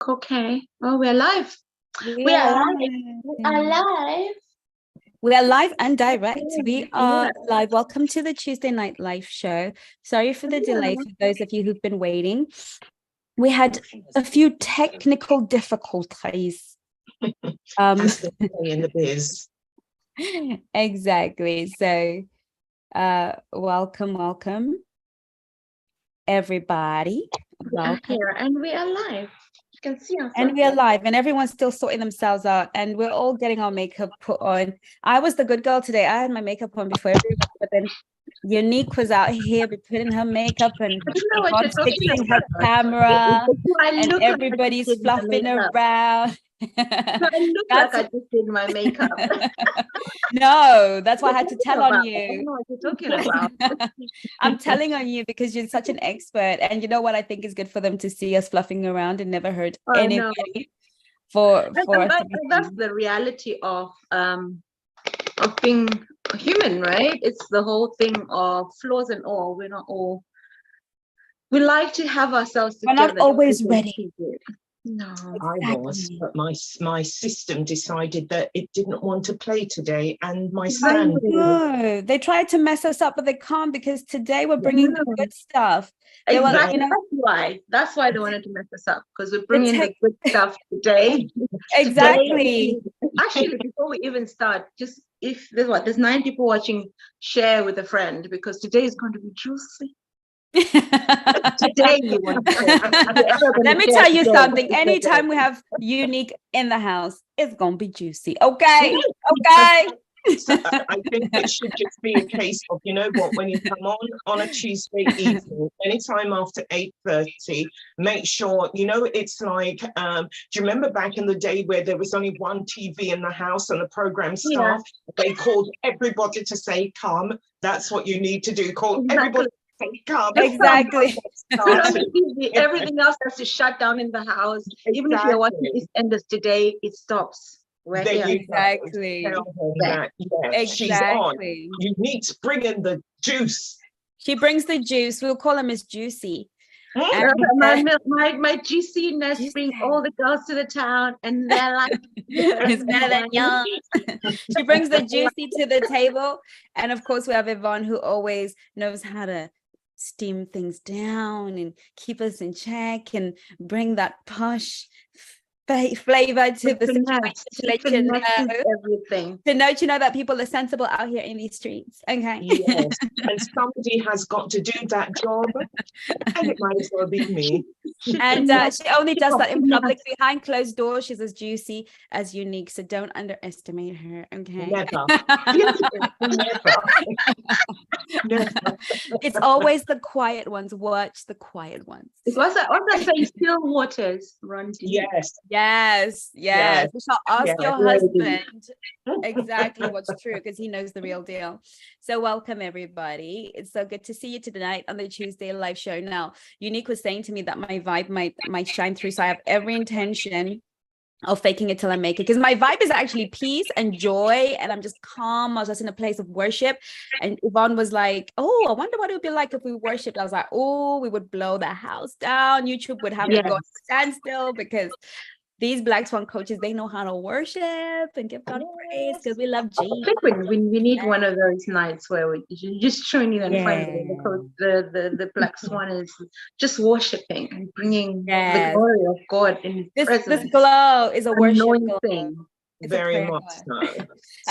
Okay. Oh, we're live. We are live. We are live. We are live and direct. We are live. Welcome to the Tuesday Night Live show. Sorry for the delay for those of you who've been waiting. We had a few technical difficulties. As they say in the biz. Exactly. So welcome everybody. Welcome. Here and we are live. You can see us. And we are live, and everyone's still sorting themselves out, and we're all getting our makeup put on. I was the good girl today. I had my makeup on before everyone, but then Unique was out here putting her makeup and fixing her camera, and everybody's fluffing around. I look like I just did my makeup. No, that's why I had to tell on you. I don't know what you're talking about. I'm telling on you because you're such an expert, and you know what I think is good for them to see us fluffing around and never hurt anybody. That's the reality of being human, right? It's the whole thing of flaws and all. We're not all. We like to have ourselves together. We're not always ready. No, I was, but my system decided that it didn't want to play today, and my son. No, they tried to mess us up, but they can't, because today we're bringing the good stuff. Exactly. That's why they wanted to mess us up, because we're bringing the good stuff today. Exactly. Actually, before we even start, just if there's 9 people watching, share with a friend, because today is going to be juicy. Today you want let me tell you something. Anytime we have Unique in the house, it's gonna be juicy. Okay. So I think it should just be a case of, you know what, when you come on a Tuesday evening, anytime after 8:30, make sure, you know, it's like, do you remember back in the day where there was only one TV in the house and the program staff, they called everybody to say come? That's what you need to do. Call everybody. Exactly. Everything else has to shut down in the house. Exactly. Even if you're watching EastEnders today, it stops. Exactly. Exactly. She's on. You need to bring in the juice. She brings the juice. We'll call her Miss Juicy. My juiciness brings all the girls to the town, and they're like, it's better than young. She brings the juicy to the table, and of course we have Yvonne, who always knows how to steam things down and keep us in check and bring that posh flavor to the situation. Everything. To know that people are sensible out here in these streets. Okay. Yes. And somebody has got to do that job, and it might as well be me. And she only does that in public. Behind closed doors, she's as juicy as Unique, so don't underestimate her. Okay. Never. It's always the quiet ones. Watch the quiet ones. What's that saying? Still waters run deep. Yes. You shall ask your husband exactly what's true, because he knows the real deal. So welcome everybody. It's so good to see you tonight on the Tuesday live show. Now, Unique was saying to me that my vibe might shine through, so I have every intention of faking it till I make it, because my vibe is actually peace and joy, and I'm just calm. I was just in a place of worship, and Yvonne was like, oh, I wonder what it would be like if we worshipped. I was like, oh, we would blow the house down. YouTube would have to go standstill, because these Black Swan coaches, they know how to worship and give God praise, because we love Jesus. I think we need one of those nights where we just tune in and find the Black Swan is just worshiping and bringing the glory of God in His presence. This glow is a worship thing. Very much so.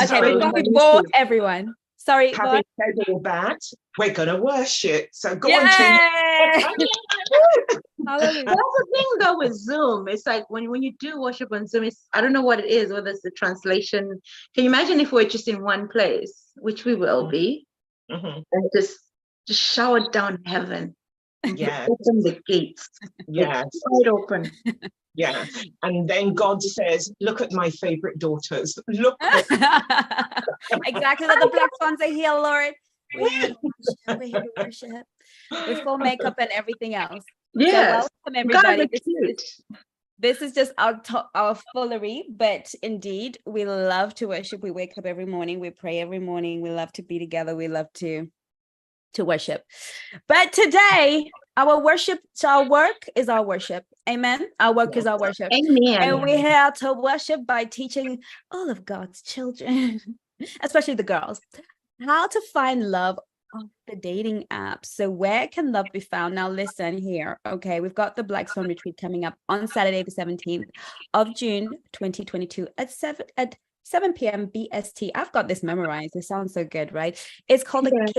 Okay, before we bore everyone. Sorry, having said all that, we're gonna worship. So go on, Chengi. That's the thing though with Zoom. It's like when you do worship on Zoom, I don't know what it is, whether it's the translation. Can you imagine if we're just in one place, which we will be, and just shower down heaven? Yeah. Open the gates. Yes. Wide open. Yeah. And then God says, look at my favorite daughters. Look at exactly that the Black Swans are here, Lord. We're here to worship. With full makeup and everything else. Yeah. So welcome everybody. This is just our foolery, but indeed we love to worship. We wake up every morning, we pray every morning, we love to be together, we love to worship. But today our worship, so our work is our worship. Amen. Our work is our worship. Amen. And we're here to worship by teaching all of God's children, especially the girls, how to find love on the dating apps. So where can love be found? Now listen here. Okay, we've got the Black Swan retreat coming up on Saturday, the 17th of June, 2022 at 7 p.m. BST. I've got this memorized. It sounds so good, right? It's called the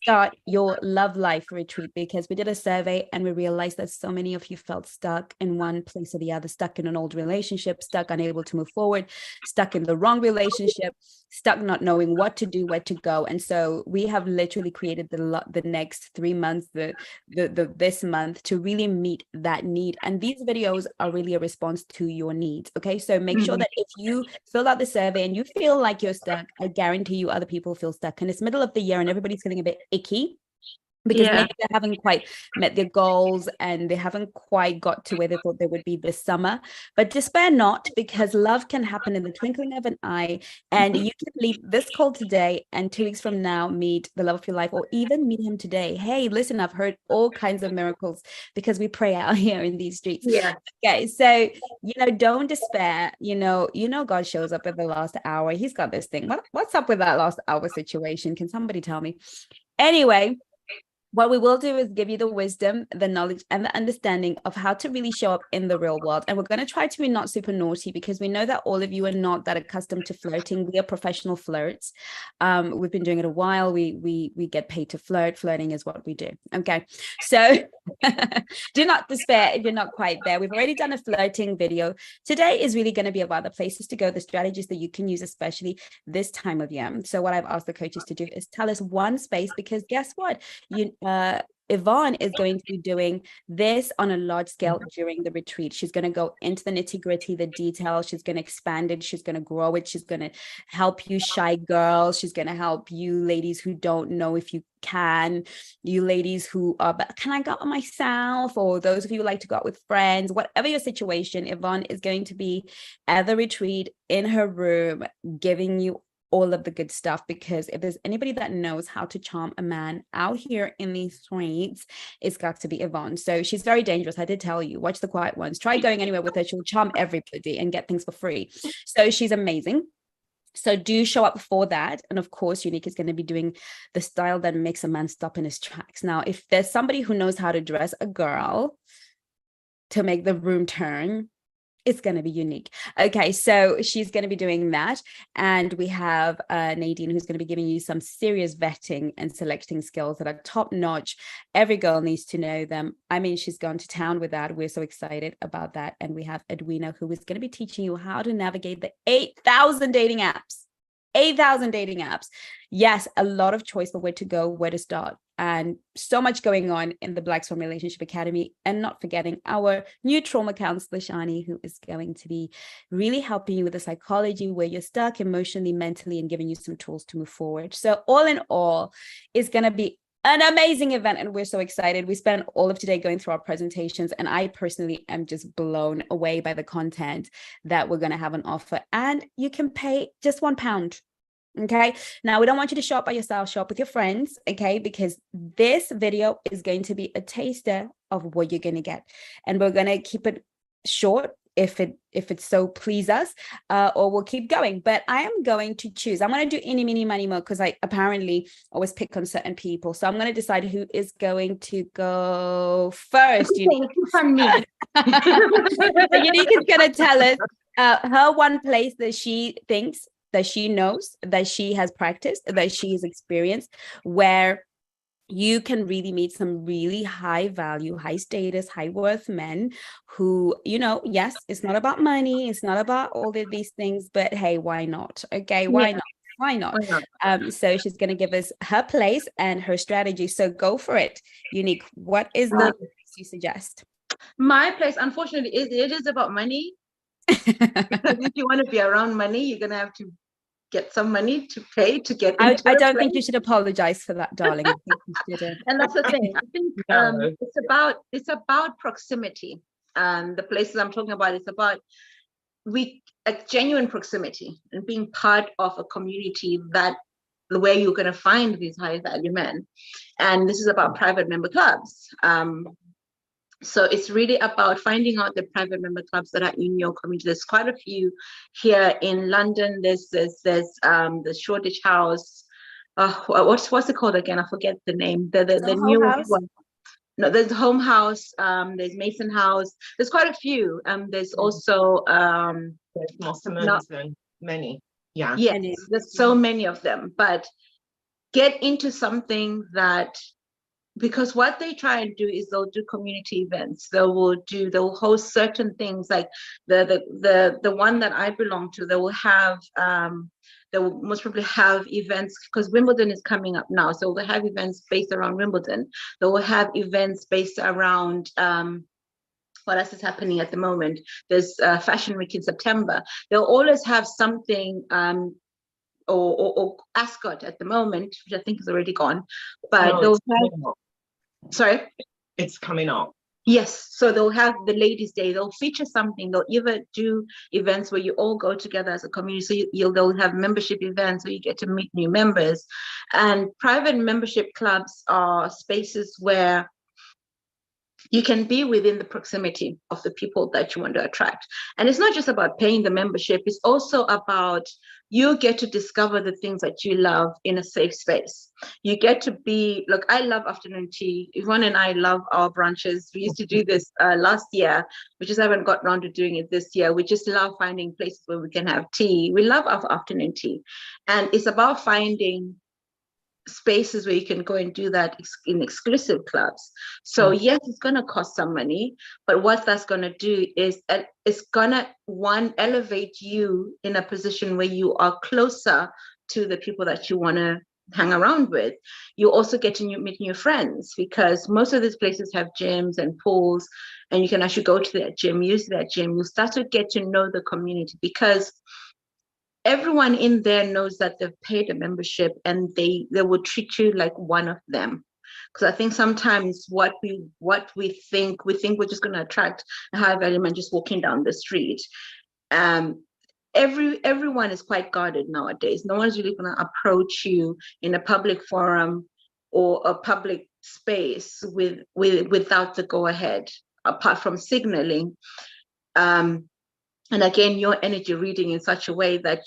Kickstart Your Love Life Retreat, because we did a survey and we realized that so many of you felt stuck in one place or the other, stuck in an old relationship, stuck unable to move forward, stuck in the wrong relationship, stuck not knowing what to do, where to go. And so we have literally created the next 3 months, this month, to really meet that need. And these videos are really a response to your needs. Okay, so make sure that if you fill out the survey and you feel like you're stuck, I guarantee you other people feel stuck. And it's middle of the year and everybody's feeling a bit icky because maybe they haven't quite met their goals and they haven't quite got to where they thought they would be this summer. But despair not, because love can happen in the twinkling of an eye. And you can leave this call today and 2 weeks from now meet the love of your life, or even meet him today. Hey, listen, I've heard all kinds of miracles because we pray out here in these streets. Okay, so don't despair. God shows up at the last hour. He's got this thing. What's up with that last hour situation? Can somebody tell me? Anyway, what we will do is give you the wisdom, the knowledge, and the understanding of how to really show up in the real world. And we're going to try to be not super naughty, because we know that all of you are not that accustomed to flirting. We are professional flirts. We've been doing it a while. We get paid to flirt. Flirting is what we do. Okay, so do not despair if you're not quite there. We've already done a flirting video. Today is really going to be about the places to go, the strategies that you can use, especially this time of year. So what I've asked the coaches to do is tell us one space, because guess what? Yvonne is going to be doing this on a large scale during the retreat. She's going to go into the nitty gritty, the details. She's going to expand it. She's going to grow it. She's going to help you shy girls. She's going to help you ladies who don't know if you can, you ladies who are, but can I go out myself? Or those of you who like to go out with friends, whatever your situation, Yvonne is going to be at the retreat in her room, giving you all of the good stuff. Because if there's anybody that knows how to charm a man out here in these streets, it's got to be Yvonne. So she's very dangerous. I did tell you, watch the quiet ones. Try going anywhere with her. She'll charm everybody and get things for free. So she's amazing. So do show up for that. And of course, Unique is going to be doing the style that makes a man stop in his tracks. Now, if there's somebody who knows how to dress a girl to make the room turn, it's going to be Unique. Okay, so she's going to be doing that. And we have Nadine, who's going to be giving you some serious vetting and selecting skills that are top notch. Every girl needs to know them. I mean, she's gone to town with that. We're so excited about that. And we have Edwina, who is going to be teaching you how to navigate the 8,000 dating apps. 8,000 dating apps. Yes, a lot of choice for where to go, where to start, and so much going on in the Black Swan Relationship Academy. And not forgetting our new trauma counselor, Shani, who is going to be really helping you with the psychology where you're stuck emotionally, mentally, and giving you some tools to move forward. So all in all, it's going to be an amazing event, and we're so excited. We spent all of today going through our presentations, and I personally am just blown away by the content that we're going to have on offer. And you can pay just £1. Okay, now we don't want you to show up by yourself, show up with your friends, okay, because this video is going to be a taster of what you're going to get, and we're going to keep it short if it so please us, or we'll keep going. But I am going to choose. I'm going to do any, mini, money, mo, because I apparently always pick on certain people. So I'm going to decide who is going to go first. Unique. Unique is going to tell us her one place that she thinks, that she knows, that she has practiced, that she has experienced, where you can really meet some really high value, high status, high worth men who, yes, it's not about money, it's not about all of these things, but hey, why not? Okay, why not? Why not? So she's going to give us her place and her strategy. So go for it. Unique, what is the place you suggest? My place, unfortunately, it is about money. Because if you want to be around money, you're going to have to get some money to pay to get into I don't think you should apologize for that, darling. I think you should, and that's the thing. I think it's about proximity. The places I'm talking about, it's about genuine proximity and being part of a community where you're going to find these high value men. And this is about private member clubs. So it's really about finding out the private member clubs that are in your community. There's quite a few here in London. There's the Shoreditch House. What's it called again? I forget the name. The new one. No, there's Home House. There's Mason House. There's quite a few. There's also there's Mossamans and many. Yeah. Yes, there's so many of them. But get into something that, because what they try and do is they'll do community events. They'll host certain things, like the one that I belong to. They will have they will most probably have events, because Wimbledon is coming up now, so they'll have events based around Wimbledon. They will have events based around what else is happening at the moment. There's Fashion Week in September. They'll always have something or Ascot at the moment, which I think is already gone, but they'll have. Sorry? It's coming up. Yes, so they'll have the Ladies' Day. They'll feature something. They'll either do events where you all go together as a community. So they'll have membership events where you get to meet new members. And private membership clubs are spaces where you can be within the proximity of the people that you want to attract. And it's not just about paying the membership. It's also about you get to discover the things that you love in a safe space. You get to be, look, I love afternoon tea. Yvonne and I love our brunches. We used to do this last year. We just haven't got around to doing it this year. We just love finding places where we can have tea. We love our afternoon tea. And it's about finding spaces where you can go and do that in exclusive clubs. So yes, it's going to cost some money, but what that's going to do is it's going to, one, elevate you in a position where you are closer to the people that you want to hang around with. You also get to meet new friends, because most of these places have gyms and pools, and you can actually go to that gym, use that gym. You start to get to know the community, because everyone in there knows that they've paid a membership, and they will treat you like one of them. Because I think sometimes what we think we're just going to attract a high value man just walking down the street. Everyone is quite guarded nowadays. No one's really going to approach you in a public forum or a public space without the go ahead, apart from signaling. And again, your energy reading in such a way that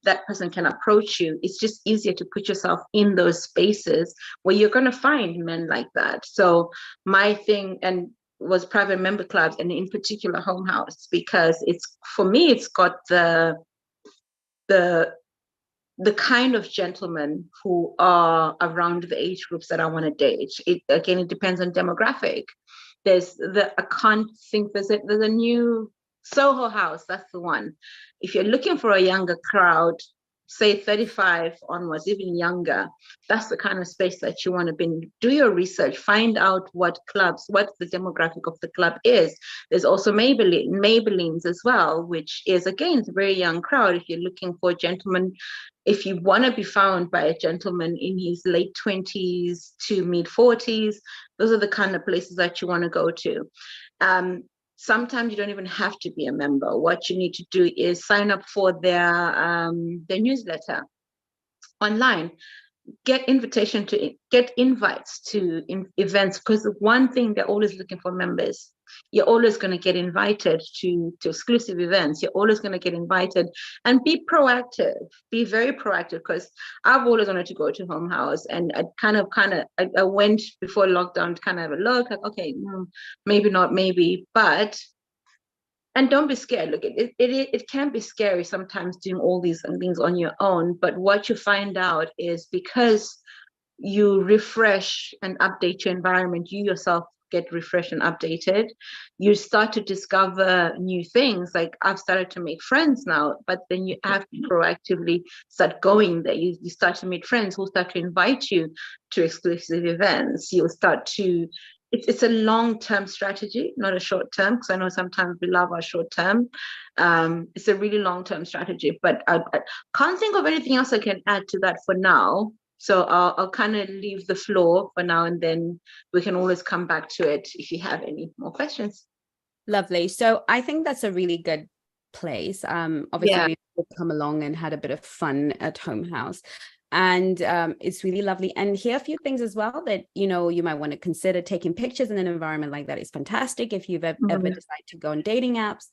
that person can approach you. It's just easier to put yourself in those spaces where you're going to find men like that. So my thing was private member clubs, and in particular Home House, because for me, it's got the kind of gentlemen who are around the age groups that I want to date. It depends on demographic. There's a new Soho House, that's the one. If you're looking for a younger crowd, say 35 onwards, even younger, that's the kind of space that you want to be in. Do your research, find out what the demographic of the club is. There's also Maybellines as well, which is, again, it's a very young crowd. If you're looking for a gentleman, if you want to be found by a gentleman in his late 20s to mid 40s, those are the kind of places that you want to go to. Sometimes you don't even have to be a member. What you need to do is sign up for their newsletter online. Get invites to events, because one thing, they're always looking for members. You're always going to get invited to exclusive events. You're always going to get invited, and be proactive. Be very proactive, because I've always wanted to go to Home House, and I went before lockdown to kind of have a look, like, okay, maybe not, maybe, but. And don't be scared. Look, it can be scary sometimes doing all these things on your own. But what you find out is, because you refresh and update your environment, you yourself get refreshed and updated. You start to discover new things. Like, I've started to make friends now, but then you have to proactively start going there. You start to meet friends who start to invite you to exclusive events. You'll start to. It's a long-term strategy, not a short-term, because I know sometimes we love our short-term. It's a really long-term strategy, but I can't think of anything else I can add to that for now. So I'll kind of leave the floor for now, and then we can always come back to it if you have any more questions. Lovely. So I think that's a really good place. Obviously, we've come along and had a bit of fun at Home House. And it's really lovely. And here are a few things as well that, you know, you might want to consider. Taking pictures in an environment like that is fantastic if you've ever decided to go on dating apps.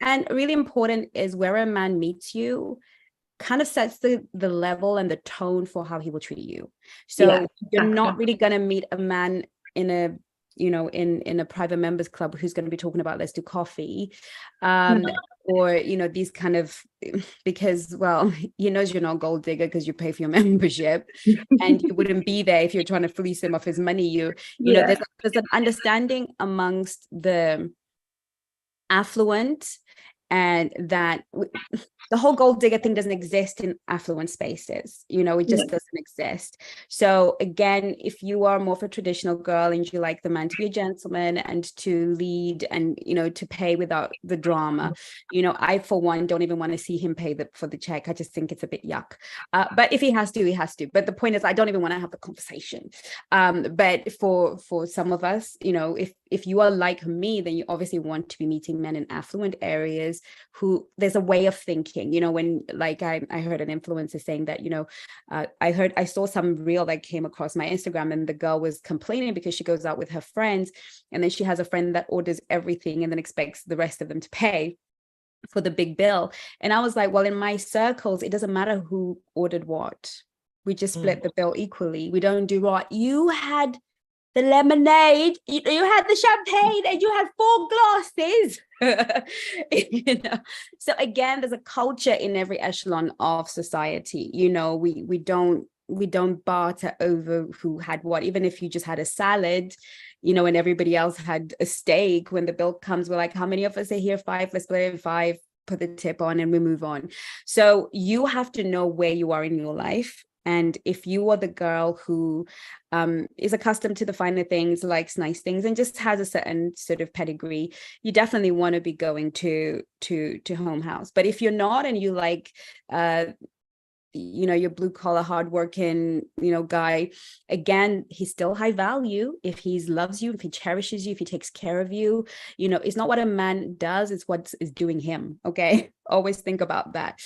And really important is where a man meets you kind of sets the level and the tone for how he will treat you. So you're not really going to meet a man in a, you know, in a private members club who's going to be talking about let's do coffee, or, you know, these kind of, because, well, he knows you're not a gold digger because you pay for your membership, and you wouldn't be there if you're trying to fleece him off his money. You know, there's an understanding amongst the affluent, and that the whole gold digger thing doesn't exist in affluent spaces. You know, it just doesn't exist. So again, if you are more of a traditional girl and you like the man to be a gentleman and to lead and, you know, to pay without the drama, you know, I, for one, don't even want to see him pay for the check. I just think it's a bit yuck. But if he has to, he has to. But the point is, I don't even want to have the conversation. But for some of us, you know, if you are like me, then you obviously want to be meeting men in affluent areas who there's a way of thinking, you know, when, like, I heard an influencer saying that, you know, I saw some reel that came across my Instagram, and the girl was complaining because she goes out with her friends, and then she has a friend that orders everything and then expects the rest of them to pay for the big bill. And I was like, well, in my circles, it doesn't matter who ordered what. We just split the bill equally. We don't do what you had. The lemonade, you had the champagne, and you had 4 glasses. You know, so again, there's a culture in every echelon of society. You know, we don't barter over who had what. Even if you just had a salad, you know, and everybody else had a steak, when the bill comes, we're like, how many of us are here? 5. Let's split it in 5. Put the tip on, and we move on. So you have to know where you are in your life. And if you are the girl who is accustomed to the finer things, likes nice things, and just has a certain sort of pedigree, you definitely want to be going to Home House. But if you're not, and you like, you know, your blue collar, hardworking, you know, guy, again, he's still high value. If he loves you, if he cherishes you, if he takes care of you, you know, it's not what a man does, it's what is doing him. Okay, always think about that,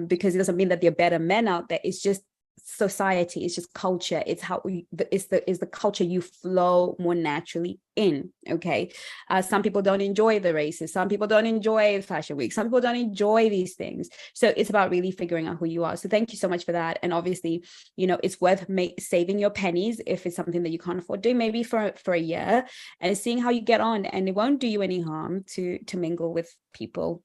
because it doesn't mean that there are better men out there. It's just society, it's just culture. It's how it's the culture you flow more naturally in. Okay, some people don't enjoy the races, some people don't enjoy fashion week, some people don't enjoy these things. So it's about really figuring out who you are. So thank you so much for that. And obviously, you know, it's worth saving your pennies if it's something that you can't afford doing, maybe for a year, and seeing how you get on. And it won't do you any harm to mingle with people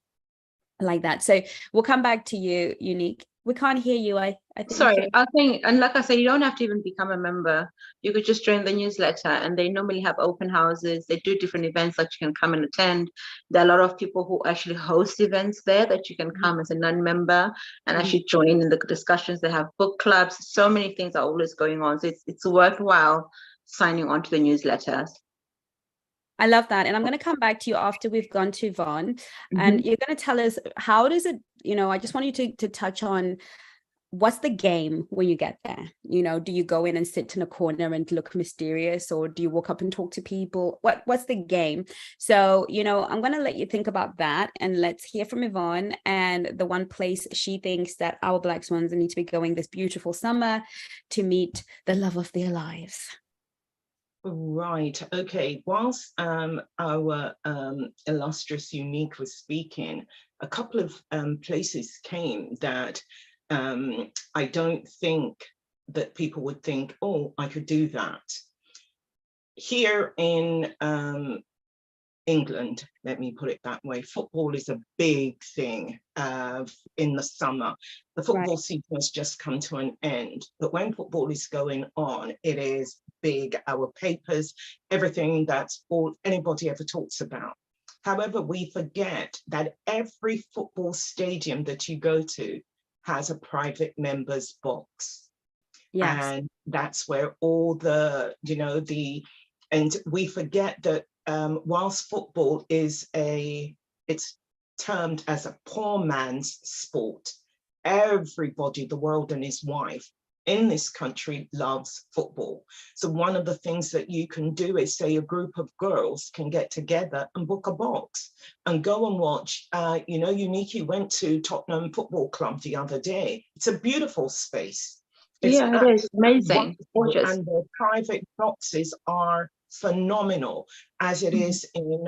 like that. So we'll come back to you, Unique. We can't hear you. I think. Sorry, I think, and like I said, you don't have to even become a member. You could just join the newsletter, and they normally have open houses. They do different events that you can come and attend. There are a lot of people who actually host events there that you can come as a non-member and actually join in the discussions. They have book clubs. So many things are always going on. So it's worthwhile signing on to the newsletters. I love that. And I'm going to come back to you after we've gone to Vaughn, and you're going to tell us, how does it, you know, I just want you to touch on what's the game when you get there. You know, do you go in and sit in a corner and look mysterious, or do you walk up and talk to people? What's the game? So, you know, I'm going to let you think about that, and let's hear from Yvonne and the one place she thinks that our Black Swans need to be going this beautiful summer to meet the love of their lives. Right. Okay. Whilst our illustrious Unique was speaking, a couple of places came that I don't think that people would think, oh, I could do that. Here in England, let me put it that way, football is a big thing in the summer. The football season has just come to an end, but when football is going on, it is big. Our papers, everything that's all anybody ever talks about. However, we forget that every football stadium that you go to has a private members box. Yes. And that's where all the, you know, and we forget that whilst football is it's termed as a poor man's sport, everybody, the world and his wife in this country loves football. So one of the things that you can do is, say, a group of girls can get together and book a box and go and watch. You know, Unique went to Tottenham Football Club the other day. It's a beautiful space. Yeah, it is amazing. Gorgeous. And the private boxes are phenomenal, as it is in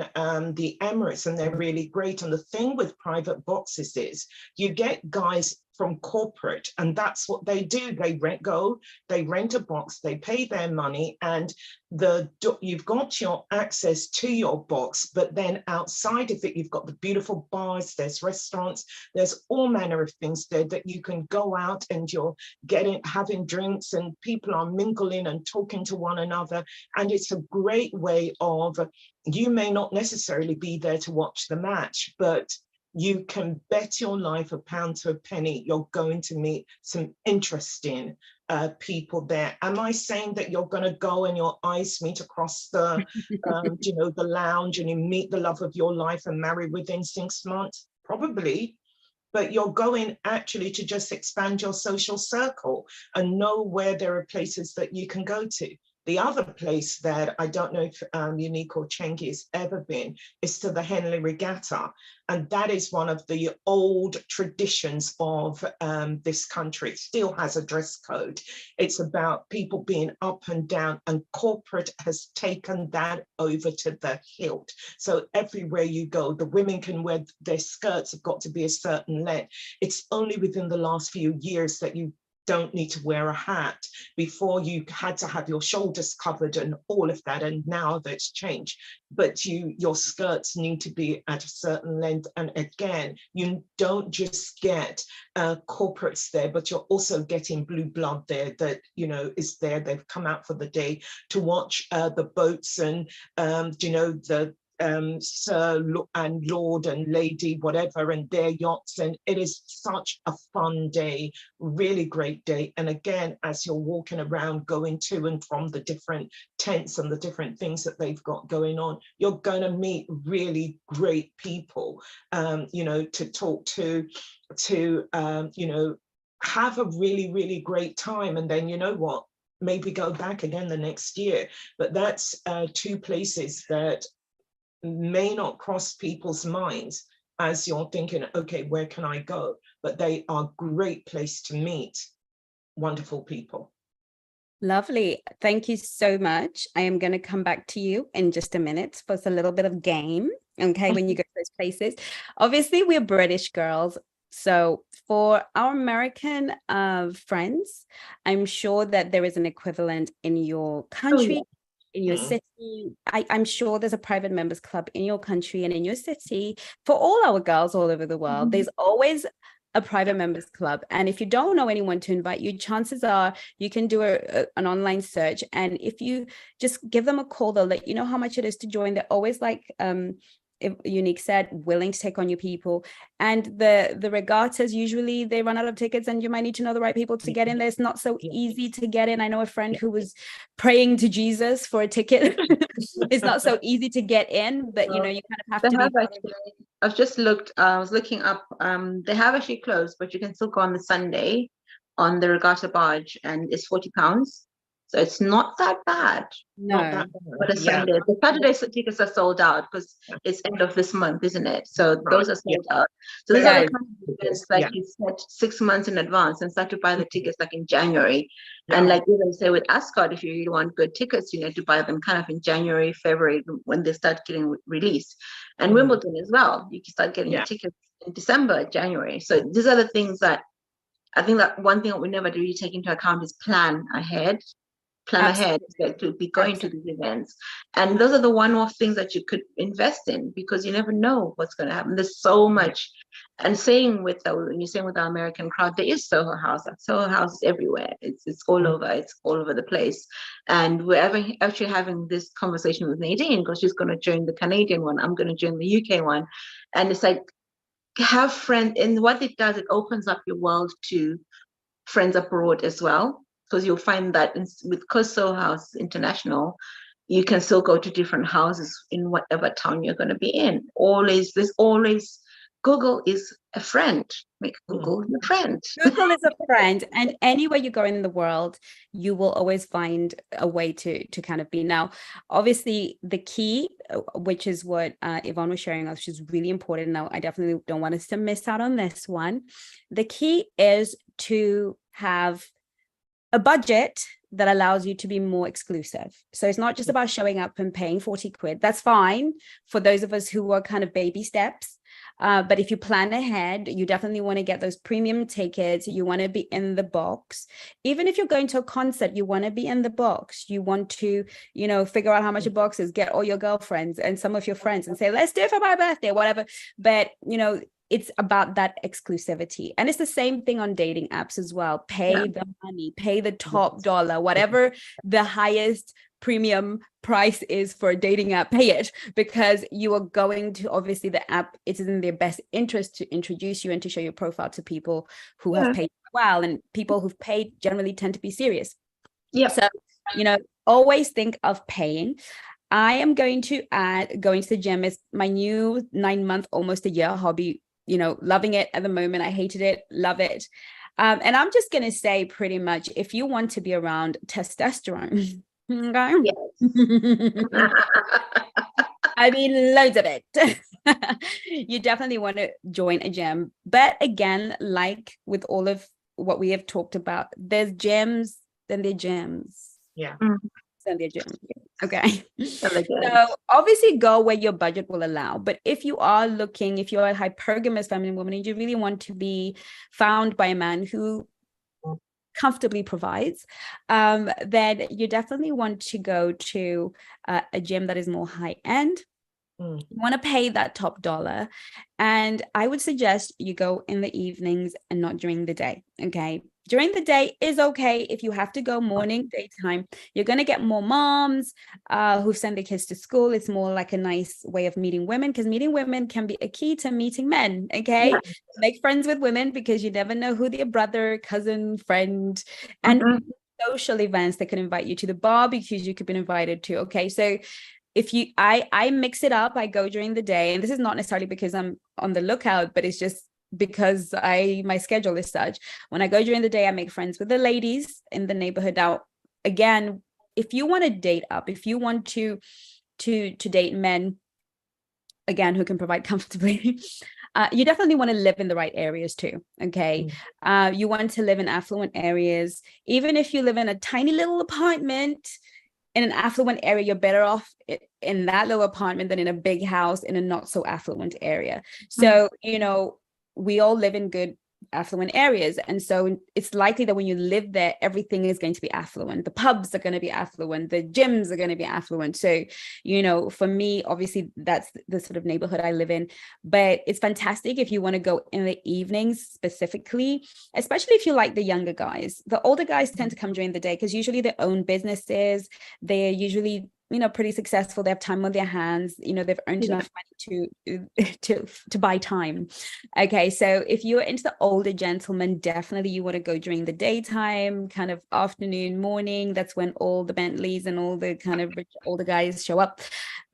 the Emirates, and they're really great. And the thing with private boxes is you get guys from corporate, and that's what they do. They rent a box, they pay their money, and you've got your access to your box, but then outside of it, you've got the beautiful bars, there's restaurants, there's all manner of things there that you can go out and you're having drinks, and people are mingling and talking to one another. And it's a great way of, you may not necessarily be there to watch the match, but you can bet your life a pound to a penny you're going to meet some interesting people there. Am I saying that you're going to go and your eyes meet across the, the lounge, and you meet the love of your life and marry within 6 months? Probably. But you're going actually to just expand your social circle and know where there are places that you can go to. The other place that I don't know if Unique or Chengi has ever been is to the Henley Regatta. And that is one of the old traditions of this country. It still has a dress code. It's about people being up and down, and corporate has taken that over to the hilt. So everywhere you go, the women can wear, their skirts have got to be a certain length. It's only within the last few years that you don't need to wear a hat. Before, you had to have your shoulders covered and all of that, and now that's changed. But your skirts need to be at a certain length. And again, you don't just get corporates there, but you're also getting blue blood there that is there. They've come out for the day to watch the boats and the Sir and Lord and Lady whatever and their yachts, and it is such a fun day, really great day. And again, as you're walking around going to and from the different tents and the different things that they've got going on, you're going to meet really great people to talk to have a really, really great time. And then maybe go back again the next year. But that's two places that may not cross people's minds as you're thinking, okay, where can I go? But they are a great place to meet wonderful people. Lovely. Thank you so much. I am going to come back to you in just a minute for a little bit of game. Okay, when you go to those places. Obviously, we're British girls. So for our American friends, I'm sure that there is an equivalent in your country. In your city. I'm sure there's a private members club in your country and in your city. For all our girls all over the world, there's always a private members club. And if you don't know anyone to invite you, chances are you can do an online search. And if you just give them a call, they'll let you know how much it is to join. They're always like, Unique said, willing to take on your people. And the regattas, usually they run out of tickets, and you might need to know the right people to get in there. It's not so easy to get in. I know a friend who was praying to Jesus for a ticket. It's not so easy to get in, but you kind of have to I've just looked, I was looking up, they have actually closed, but you can still go on the Sunday on the regatta barge, and it's £40. So it's not that bad. No, but a Sunday. The Saturday tickets are sold out because it's end of this month, isn't it? So those are sold out. So these are the kind of events like you said 6 months in advance and start to buy the tickets like in January. And like even say with Ascot, if you really want good tickets, you need to buy them kind of in January, February when they start getting released. And Wimbledon as well. You can start getting your tickets in December, January. So these are the things that I think that one thing that we never really take into account is plan ahead to be going to these events. And those are the one-off things that you could invest in, because you never know what's going to happen. There's so much. And saying with when you're saying with our American crowd, there is Soho House. Soho House is everywhere. It's all over. It's all over the place. And we're actually having this conversation with Nadine, because she's going to join the Canadian one. I'm going to join the UK one. And it's like, have friends. And what it does, it opens up your world to friends abroad as well. Because you'll find that with Soho House International, you can still go to different houses in whatever town you're going to be in. There's always Google is a friend. Make Google your friend. Google is a friend, and anywhere you go in the world, you will always find a way to kind of be. Now, obviously, the key, which is what Yvonne was sharing us, which is really important. Now, I definitely don't want us to miss out on this one. The key is to have a budget that allows you to be more exclusive. So it's not just about showing up and paying 40 quid. That's fine for those of us who are kind of baby steps. But if you plan ahead, you definitely want to get those premium tickets. You want to be in the box. Even if you're going to a concert, you want to be in the box. You want to, figure out how much a box is, get all your girlfriends and some of your friends and say, let's do it for my birthday, whatever. But, it's about that exclusivity. And it's the same thing on dating apps as well. Pay the money, pay the top dollar, whatever the highest premium price is for a dating app, pay it, because you are going to, obviously the app, it is in their best interest to introduce you and to show your profile to people who have paid well, and people who've paid generally tend to be serious. Yeah. So, always think of paying. I am going to add going to the gym is my new 9-month, almost a year hobby. Loving it at the moment. I hated it, love it. And I'm just going to say pretty much, if you want to be around testosterone, okay? Yes. I mean, loads of it. You definitely want to join a gym. But again, like with all of what we have talked about, there's gyms, then there are gyms. Yeah. Then there are gyms. Okay. So obviously go where your budget will allow. But if you are a hypergamous feminine woman and you really want to be found by a man who comfortably provides, then you definitely want to go to a gym that is more high end. You want to pay that top dollar. And I would suggest you go in the evenings and not during the day. Okay. During the day is okay. If you have to go morning, daytime, you're going to get more moms who send their kids to school. It's more like a nice way of meeting women, because meeting women can be a key to meeting men. Okay. Yeah. Make friends with women, because you never know who their brother, cousin, friend, and social events that can invite you to the barbecues you could be invited to. Okay. So if I mix it up, I go during the day, and this is not necessarily because I'm on the lookout, but it's just because my schedule is such. When I go during the day, I make friends with the ladies in the neighborhood. Now, again, if you want to date up, if you want to date men, again, who can provide comfortably, you definitely want to live in the right areas too. Okay. You want to live in affluent areas. Even if you live in a tiny little apartment in an affluent area, you're better off in that little apartment than in a big house in a not so affluent area. So, we all live in good affluent areas. And so it's likely that when you live there, everything is going to be affluent. The pubs are going to be affluent. The gyms are going to be affluent. So, for me, obviously that's the sort of neighborhood I live in, but it's fantastic if you want to go in the evenings specifically, especially if you like the younger guys. The older guys tend to come during the day because usually they own businesses. They're usually pretty successful. They have time on their hands. They've earned enough money to buy time. Okay, so if you're into the older gentlemen, definitely you want to go during the daytime, kind of afternoon, morning. That's when all the Bentleys and all the kind of rich older guys show up,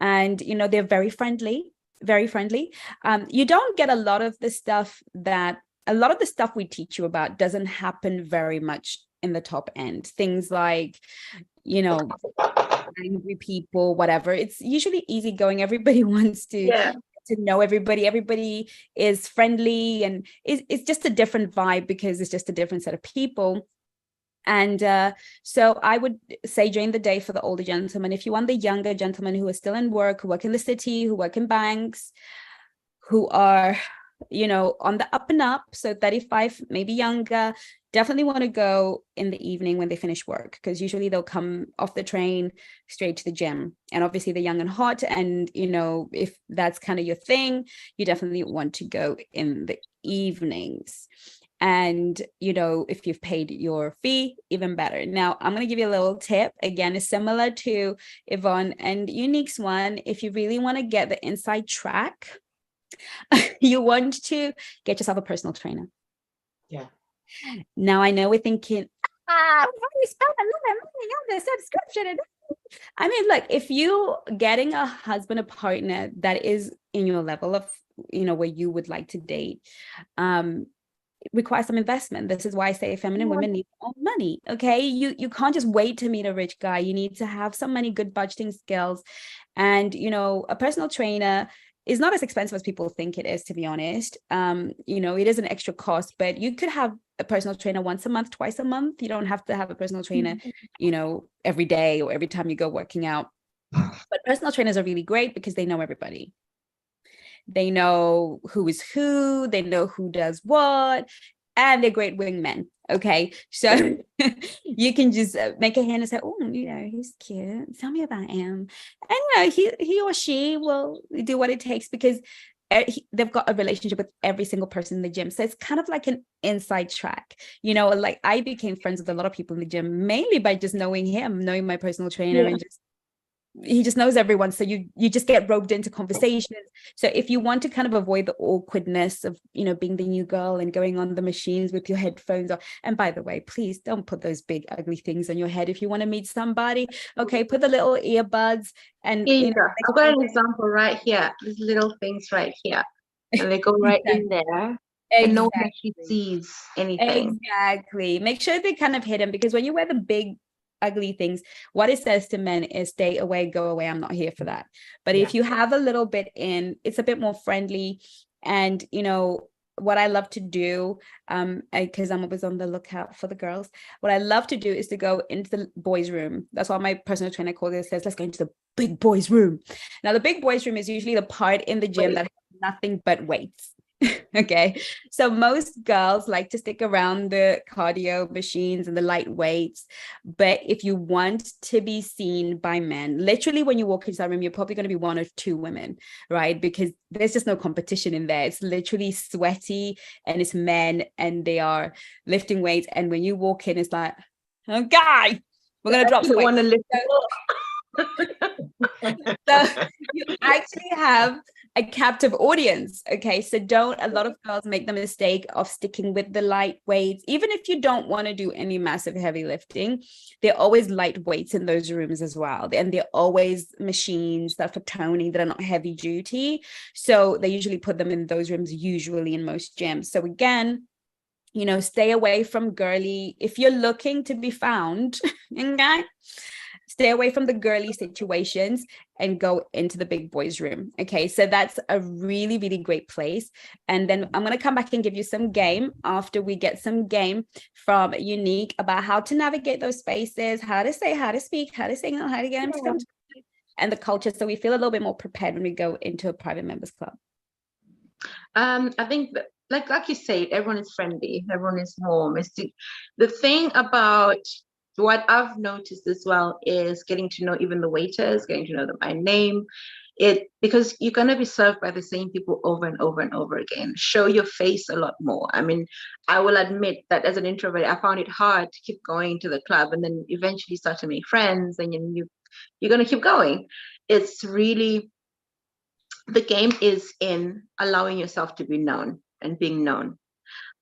and they're very friendly, very friendly. You don't get a lot of the stuff we teach you about doesn't happen very much in the top end. Things like angry people, whatever. It's usually easygoing. Everybody wants to know everybody. Everybody is friendly, and it's just a different vibe because it's just a different set of people. And so I would say during the day for the older gentlemen. If you want the younger gentlemen who are still in work, who work in the city, who work in banks, who are on the up and up, so 35, maybe younger, definitely want to go in the evening when they finish work, because usually they'll come off the train straight to the gym. And obviously they're young and hot, and if that's kind of your thing, you definitely want to go in the evenings. And if you've paid your fee, even better. Now I'm going to give you a little tip. Again, it's similar to Yvonne and Unique's one. If you really want to get the inside track, you want to get yourself a personal trainer. Yeah. Now I know we're thinking, we spend a lot of money on this subscription. I mean, look, if you getting a husband, a partner that is in your level of, where you would like to date, requires some investment. This is why I say feminine women need more money. Okay, you can't just wait to meet a rich guy. You need to have some money, good budgeting skills, and a personal trainer is not as expensive as people think it is, to be honest. It is an extra cost, but you could have a personal trainer once a month, twice a month. You don't have to have a personal trainer, you know, every day or every time you go working out. But personal trainers are really great because they know everybody. They know who is who, they know who does what, and they're great wingmen. Okay, so you can just make a hand and say, oh, you know, he's cute, tell me about him, and you know, he or she will do what it takes, because they've got a relationship with every single person in the gym. So it's kind of like an inside track, you know. Like I became friends with a lot of people in the gym mainly by just knowing him, knowing my personal trainer, and just he just knows everyone. So you just get roped into conversations. So if you want to kind of avoid the awkwardness of, you know, being the new girl and going on the machines with your headphones on, and by the way, please don't put those big ugly things on your head if you want to meet somebody. Okay, put the little earbuds and here you go. I've got an example right here. These little things right here, and they go right in there. And no one actually sees anything. Exactly. Make sure they kind of hidden, because when you wear the big ugly things, what it says to men is stay away, go away, I'm not here for that. But if you have a little bit in, it's a bit more friendly. And you know what I love to do, because I'm always on the lookout for the girls, what I love to do is to go into the boys' room. That's why my personal trainer calls it, says let's go into the big boys' room. Now the big boys' room is usually the part in the gym that has nothing but weights. Okay, so most girls like to stick around the cardio machines and the light weights, but if you want to be seen by men, literally when you walk into that room, you're probably going to be one or two women, right? Because there's just no competition in there. It's literally sweaty and it's men and they are lifting weights, and when you walk in, it's like, okay, we're going to drop some weight. So you actually have a captive audience. Okay, so a lot of girls make the mistake of sticking with the light weights. Even if you don't want to do any massive heavy lifting, there are always light weights in those rooms as well, and they're always machines that are for toning that are not heavy duty, so they usually put them in those rooms, usually in most gyms. So again, you know, stay away from girly if you're looking to be found. Okay, stay away from the girly situations and go into the big boys room. Okay, so that's a really, really great place. And then I'm going to come back and give you some game after we get some game from Unique about how to navigate those spaces, how to say, how to speak, how to signal, how to get them to come to, and the culture, so we feel a little bit more prepared when we go into a private members club. I think that, like you said, everyone is friendly, everyone is warm. The thing about what I've noticed as well is getting to know even the waiters, getting to know them by name. Because you're going to be served by the same people over and over and over again. Show your face a lot more. I mean, I will admit that as an introvert, I found it hard to keep going to the club, and then eventually start to make friends, and you're going to keep going. It's really, the game is in allowing yourself to be known and being known.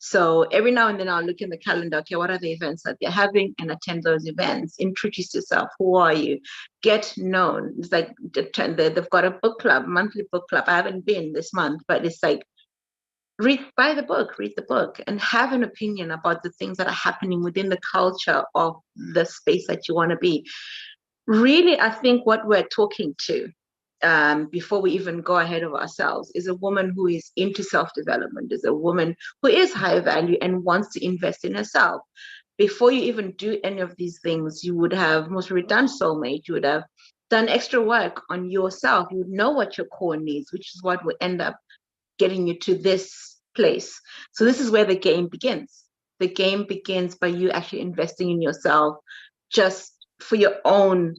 So every now and then I'll look in the calendar, okay, what are the events that they're having, and attend those events. Introduce yourself. Who are you? Get known. It's like they've got a book club, monthly book club. I haven't been this month, but it's like, read the book, and have an opinion about the things that are happening within the culture of the space that you want to be. Really, I think what we're talking to, before we even go ahead of ourselves, is a woman who is into self-development, is a woman who is high value and wants to invest in herself. Before you even do any of these things, you would have most probably done soulmate, you would have done extra work on yourself, you would know what your core needs, which is what will end up getting you to this place. So this is where the game begins. The game begins by you actually investing in yourself, just for your own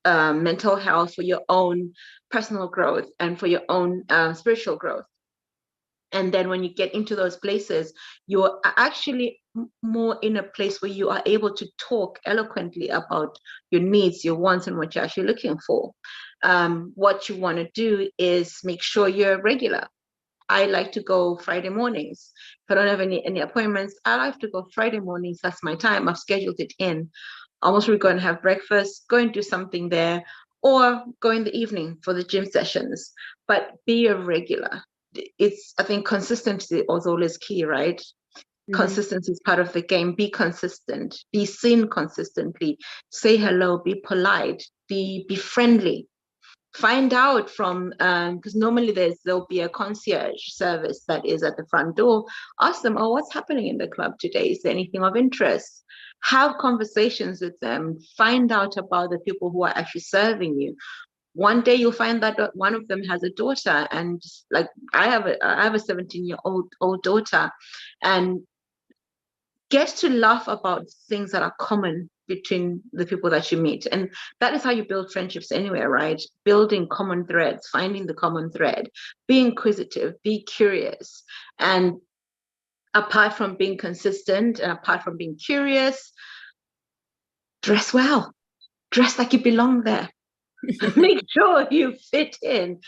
mental health, for your own personal growth, and for your own spiritual growth. And then when you get into those places, you're actually more in a place where you are able to talk eloquently about your needs, your wants, and what you're actually looking for. What you want to do is make sure you're regular. I like to go Friday mornings. If I don't have any appointments, I like to go Friday mornings. That's my time. I've scheduled it in. Almost we're going to have breakfast, go and do something there, or go in the evening for the gym sessions. But be a regular. I think consistency is always key, right? Mm-hmm. Consistency is part of the game. Be consistent. Be seen consistently. Say hello. Be polite. Be friendly. Find out from, because normally there'll be a concierge service that is at the front door. Ask them, oh, what's happening in the club today? Is there anything of interest? Have conversations with them. Find out about the people who are actually serving you. One day you'll find that one of them has a daughter, and like I have a 17-year-old daughter, and get to laugh about things that are common between the people that you meet. And that is how you build friendships anywhere, right? Building common threads, finding the common thread, be inquisitive, be curious. And apart from being consistent and apart from being curious, dress well, dress like you belong there. Make sure you fit in.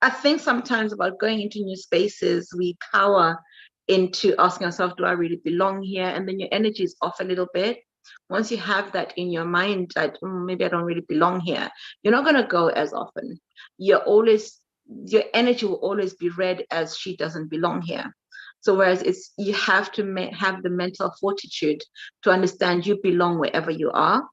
I think sometimes about going into new spaces, we cower into asking ourselves, do I really belong here? And then your energy is off a little bit. Once you have that in your mind that maybe I don't really belong here, you're not going to go as often. Your energy will always be read as she doesn't belong here. So whereas you have to have the mental fortitude to understand you belong wherever you are.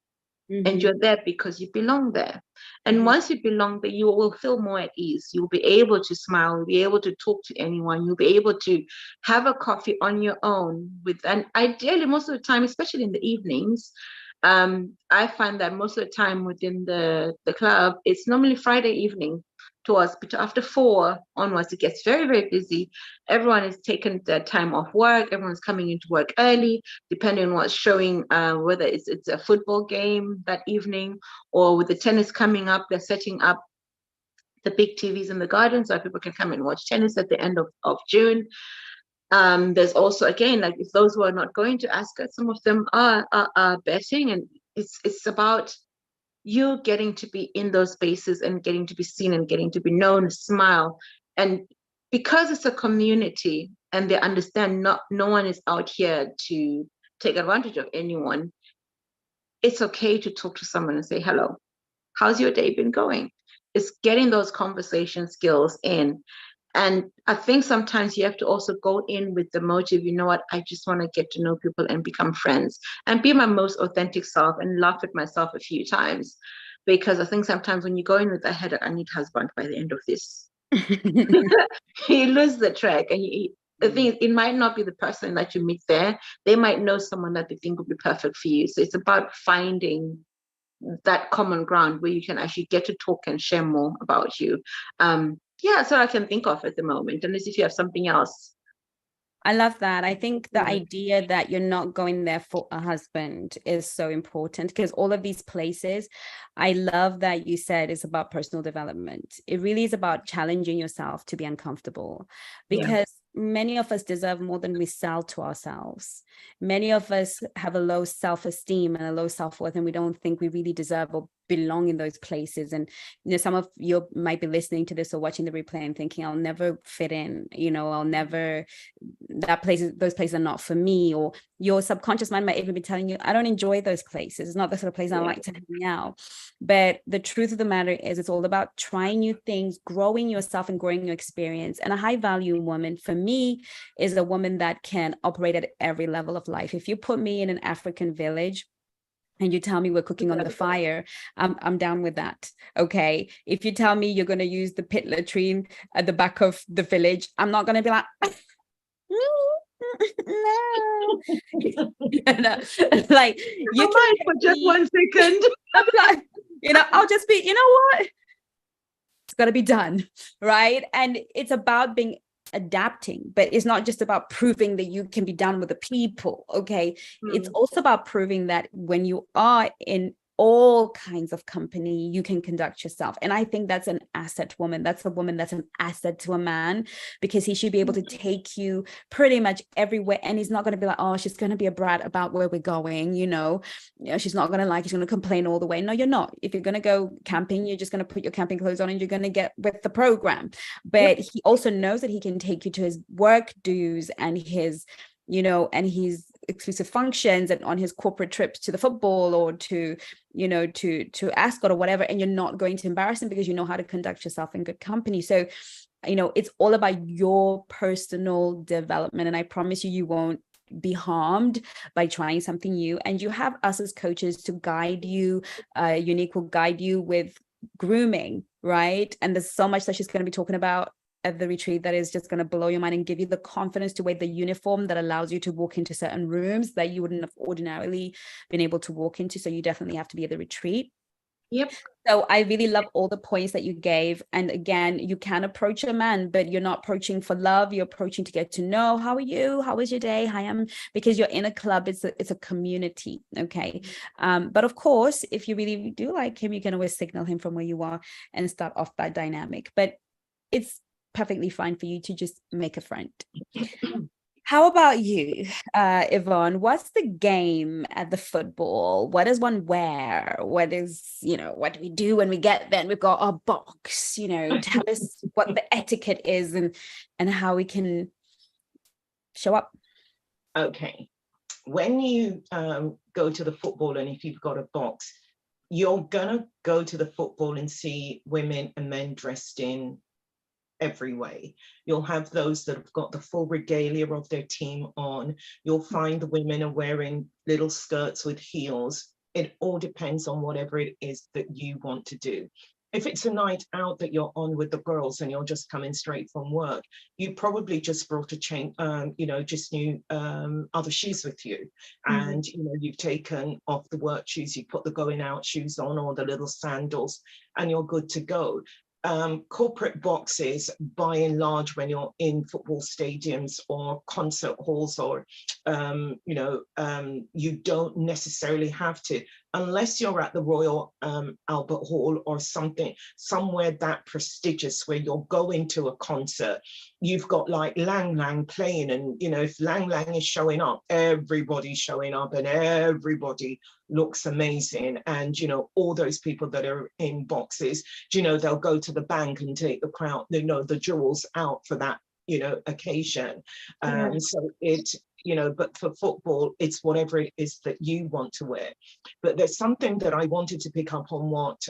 And you're there because you belong there. And once you belong there, you will feel more at ease. You'll be able to smile, you'll be able to talk to anyone, you'll be able to have a coffee on your own and ideally most of the time, especially in the evenings, I find that most of the time within the club, it's normally Friday evening towards after 4 onwards, it gets very, very busy. Everyone is taking their time off work. Everyone's coming into work early, depending on what's showing, whether it's a football game that evening or with the tennis coming up, they're setting up the big TVs in the garden so people can come and watch tennis at the end of June. There's also, again, like if those who are not going to Ascot, some of them are betting, and it's about you getting to be in those spaces and getting to be seen and getting to be known, smile. And because it's a community and they understand no one is out here to take advantage of anyone, it's okay to talk to someone and say, hello, how's your day been going? It's getting those conversation skills in. And I think sometimes you have to also go in with the motive, you know what, I just want to get to know people and become friends and be my most authentic self and laugh at myself a few times. Because I think sometimes when you go in with the head, I need husband by the end of this, you lose the track. And the thing is, it might not be the person that you meet there. They might know someone that they think would be perfect for you. So it's about finding that common ground where you can actually get to talk and share more about you. Yeah, that's what I can think of at the moment, unless if you have something else. I love that. I think the idea that you're not going there for a husband is so important, because all of these places, I love that you said it's about personal development. It really is about challenging yourself to be uncomfortable, because many of us deserve more than we sell to ourselves. Many of us have a low self-esteem and a low self-worth, and we don't think we really deserve or belong in those places. And some of you might be listening to this or watching the replay and thinking, I'll never fit in, I'll never, those places are not for me. Or your subconscious mind might even be telling you, I don't enjoy those places. It's not the sort of place I like to hang out. But the truth of the matter is, it's all about trying new things, growing yourself and growing your experience. And a high value woman for me is a woman that can operate at every level of life. If you put me in an African village and you tell me we're cooking on the fire, I'm down with that. Okay. If you tell me you're going to use the pit latrine at the back of the village, I'm not going to be like, no. Like, you can for just 1 second. I'll be like, I'll just be, you know what? It's got to be done. Right. And it's about being adapting, but it's not just about proving that you can be done with the people. Okay. It's also about proving that when you are in all kinds of company, you can conduct yourself. And I think that's an asset woman. That's a woman that's an asset to a man, because he should be able to take you pretty much everywhere. And he's not going to be like, oh, she's going to be a brat about where we're going. She's not going to she's going to complain all the way. No, you're not. If you're going to go camping, you're just going to put your camping clothes on and you're going to get with the program. But he also knows that he can take you to his work dues and his, and his exclusive functions and on his corporate trips to the football or to Ascot or whatever, and you're not going to embarrass him because you know how to conduct yourself in good company. So, it's all about your personal development, and I promise you won't be harmed by trying something new. And you have us as coaches to guide you. Unique will guide you with grooming, right? And there's so much that she's going to be talking about at the retreat that is just going to blow your mind and give you the confidence to wear the uniform that allows you to walk into certain rooms that you wouldn't have ordinarily been able to walk into. So you definitely have to be at the retreat. Yep. So I really love all the points that you gave. And again, you can approach a man, but you're not approaching for love. You're approaching to get to know, how are you? How was your day? Hi, because you're in a club. It's a community. Okay. But of course, if you really do like him, you can always signal him from where you are and start off that dynamic. But it's perfectly fine for you to just make a friend. How about you, Yvonne? What's the game at the football? What does one wear? What is, what do we do when we get there and we've got our box? Tell us what the etiquette is and how we can show up. Okay. When you go to the football, and if you've got a box, you're gonna go to the football and see women and men dressed in every way. You'll have those that have got the full regalia of their team on. You'll find the women are wearing little skirts with heels. It all depends on whatever it is that you want to do. If it's a night out that you're on with the girls and you're just coming straight from work, you probably just brought a chain, just new other shoes with you. And, you've taken off the work shoes, you put the going out shoes on or the little sandals, and you're good to go. Corporate boxes, by and large, when you're in football stadiums or concert halls or, you don't necessarily have to, unless you're at the Royal Albert Hall or somewhere that prestigious where you're going to a concert. You've got like Lang Lang playing, and if Lang Lang is showing up, everybody's showing up and everybody looks amazing. And all those people that are in boxes, they'll go to the bank and take the crown, the jewels out for that occasion. So it, but for football, it's whatever it is that you want to wear. But there's something that I wanted to pick up on what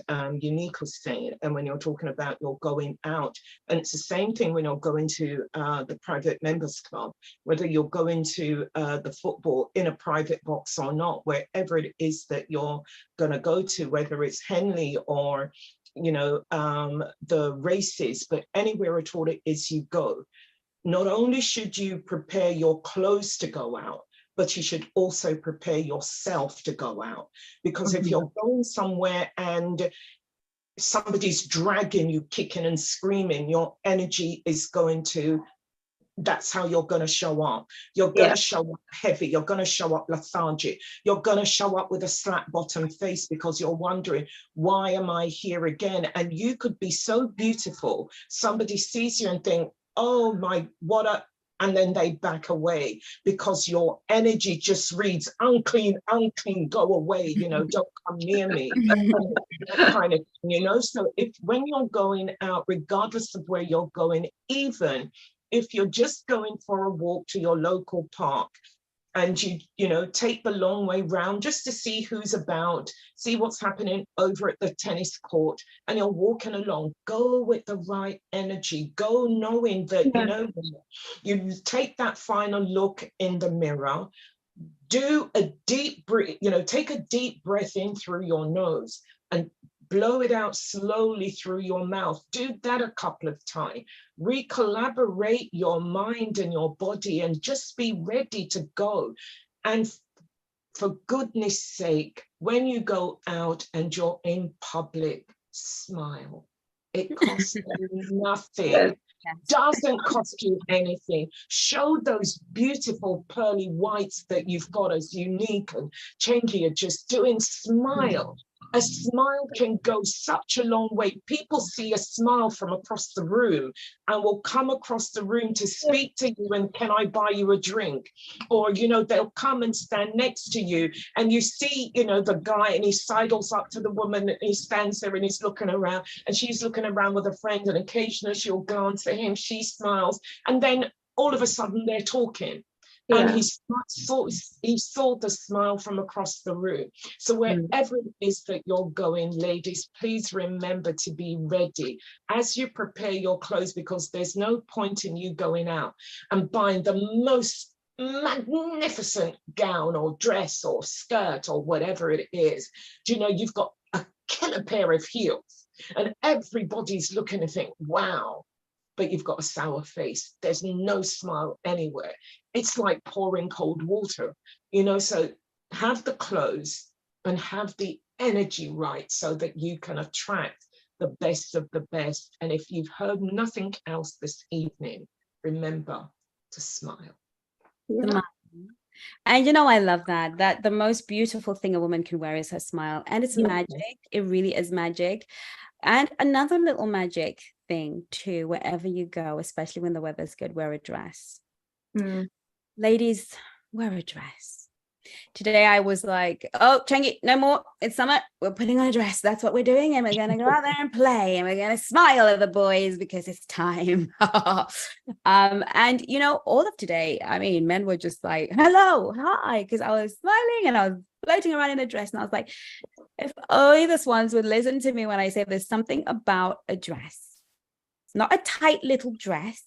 Unique was saying, and when you're talking about you're going out, and it's the same thing when you're going to the private members club, whether you're going to the football in a private box or not, wherever it is that you're going to go to, whether it's Henley or the races, but anywhere at all it is you go. Not only should you prepare your clothes to go out, but you should also prepare yourself to go out. Because if you're going somewhere and somebody's dragging you, kicking and screaming, your energy is going to, that's how you're going to show up. You're going to show up heavy. You're going to show up lethargic. You're going to show up with a flat bottom face because you're wondering, why am I here again? And you could be so beautiful. Somebody sees you and think, oh my, and then they back away because your energy just reads unclean, unclean, go away, don't come near me. That kind of thing, So when you're going out, regardless of where you're going, even if you're just going for a walk to your local park, and you take the long way round just to see who's about, see what's happening over at the tennis court, and you're walking along, go with the right energy, go knowing that, you take that final look in the mirror, do a deep breath, take a deep breath in through your nose and blow it out slowly through your mouth. Do that a couple of times. Recollaborate your mind and your body and just be ready to go. And for goodness sake, when you go out and you're in public, smile. It costs nothing. Doesn't cost you anything. Show those beautiful pearly whites that you've got as Unique and Chengi are just doing. Smile. A smile can go such a long way. People see a smile from across the room and will come across the room to speak to you and can I buy you a drink? Or, they'll come and stand next to you and you see, the guy and he sidles up to the woman and he stands there and he's looking around and she's looking around with a friend and occasionally she'll glance at him, she smiles, and then all of a sudden they're talking. And he saw the smile from across the room. So wherever it is that you're going, ladies, please remember to be ready as you prepare your clothes, because there's no point in you going out and buying the most magnificent gown or dress or skirt or whatever it is. You've got a killer pair of heels. And everybody's looking and think, wow, but you've got a sour face. There's no smile anywhere. It's like pouring cold water, you know. So have the clothes and have the energy right so that you can attract the best of the best. And if you've heard nothing else this evening, remember to smile. Yeah. And you know, I love that the most beautiful thing a woman can wear is her smile, and it's magic. It really is magic. And another little magic thing too, wherever you go, especially when the weather's good, wear a dress. Ladies, wear a dress. Today I was like, oh, Chengi, no more. It's summer. We're putting on a dress. That's what we're doing. And we're going to go out there and play. And we're going to smile at the boys because it's time. And, you know, all of today, I mean, men were just like, hello, hi, because I was smiling and I was floating around in a dress. And I was like, if only the swans would listen to me when I say there's something about a dress. It's not a tight little dress,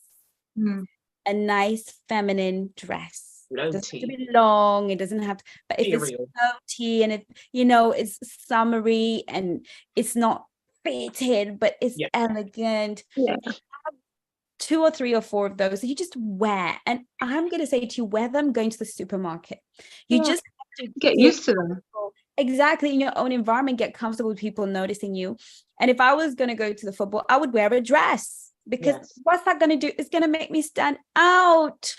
a nice feminine dress. It doesn't have to be long, it doesn't have to, but if it's floaty and it, you know, it's summery and it's not fitted, but it's elegant. Have 2 or 3 or 4 of those that you just wear. And I'm going to say to you, wear them going to the supermarket. You just have to get used to them. Exactly, in your own environment, get comfortable with people noticing you. And if I was going to go to the football, I would wear a dress, because what's that going to do? It's going to make me stand out.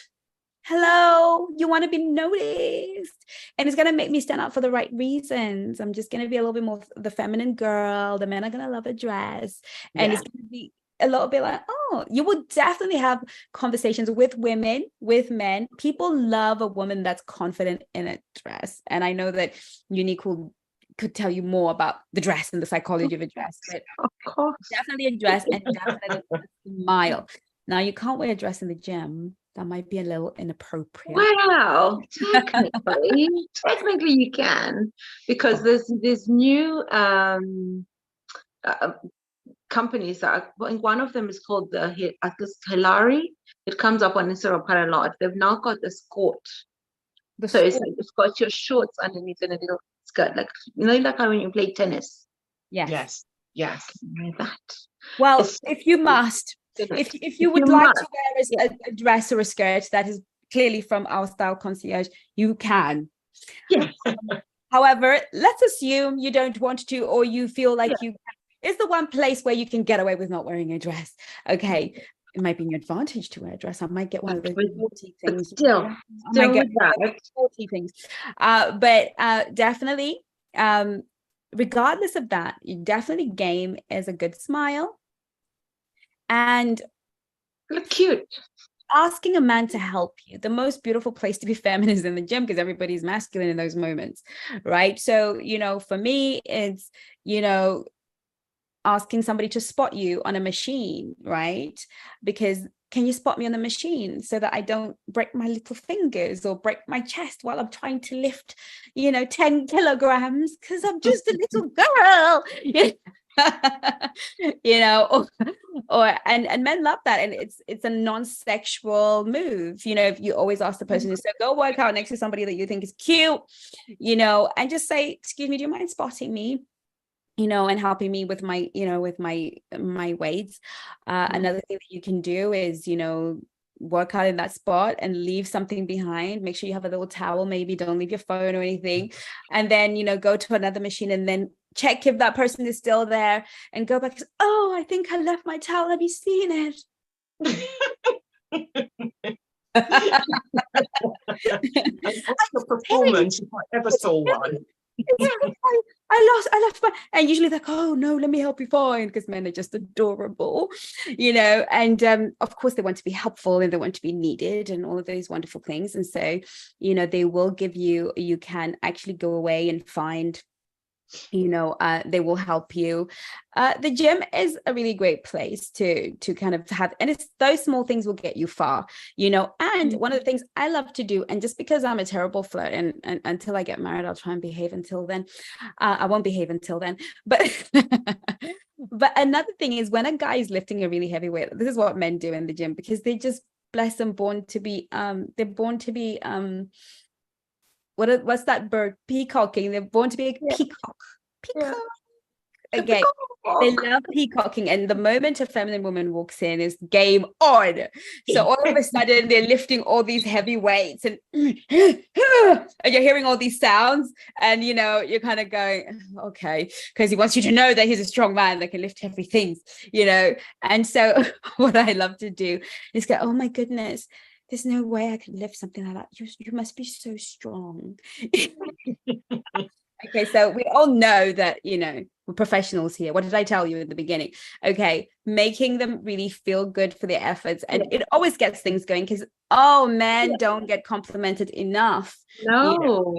Hello, you want to be noticed, and it's going to make me stand out for the right reasons. I'm just going to be a little bit more the feminine girl. The men are going to love a dress, and it's going to be a little bit like, oh, you will definitely have conversations with women, with men. People love a woman that's confident in a dress, and I know that Unique could tell you more about the dress and the psychology of a dress, but of course, definitely a dress and definitely a smile. Now, you can't wear a dress in the gym. That might be a little inappropriate. Well, technically you can, because there's new companies that one of them is called Hilary. It comes up on Instagram quite a lot. They've now got the skirt. So it's got your shorts underneath and a little skirt, like, you know, like how when you play tennis. Yes. Like that. Well, if you must. If you would like to wear a dress or a skirt that is clearly from our style concierge, you can. However, let's assume you don't want to, or you feel like you is the one place where you can get away with not wearing a dress. Okay, it might be an advantage to wear a dress. I might get one of those 40 things. Still I might get 40 things. But definitely, regardless of that, you definitely game is a good smile. And look cute. Asking a man to help you. The most beautiful place to be feminine is in the gym, because everybody's masculine in those moments, right? So, you know, for me, it's, you know, asking somebody to spot you on a machine, right? Because can you spot me on the machine so that I don't break my little fingers or break my chest while I'm trying to lift, you know, 10 kilograms because I'm just a little girl. You know, and men love that, and it's a non-sexual move. You know, if you always ask the person to go work out next to somebody that you think is cute, you know, and just say, excuse me, do you mind spotting me, you know, and helping me with my, you know, with my weights. Another thing that you can do is, you know, work out in that spot and leave something behind. Make sure you have a little towel, maybe don't leave your phone or anything, and then, you know, go to another machine and then check if that person is still there and go back. Oh, I think I left my towel. Have you seen it? That's the performance if I ever saw one. I lost my, and usually they're like, oh no, let me help you find, because men are just adorable, you know, and of course they want to be helpful and they want to be needed and all of those wonderful things. And so, you know, they will give you, you can actually go away and find, you know, they will help you. The gym is a really great place to kind of have, and it's those small things will get you far, you know. And one of the things I love to do, and just because I'm a terrible flirt, and until I get married, I'll try and behave until then. I won't behave until then, but but another thing is when a guy is lifting a really heavy weight, this is what men do in the gym, because they just, bless them, born to be what's that bird? Peacocking. They're born to be a peacock. Okay, they love peacocking, and the moment a feminine woman walks in is game on. So all of a sudden they're lifting all these heavy weights and you're hearing all these sounds, and you're kind of going, okay, because he wants you to know that he's a strong man that can lift heavy things, and so what I love to do is go, oh my goodness, there's no way I could lift something like that. You must be so strong. Okay, so we all know that, we're professionals here. What did I tell you in the beginning? Okay, making them really feel good for their efforts. And it always gets things going because, men don't get complimented enough. No.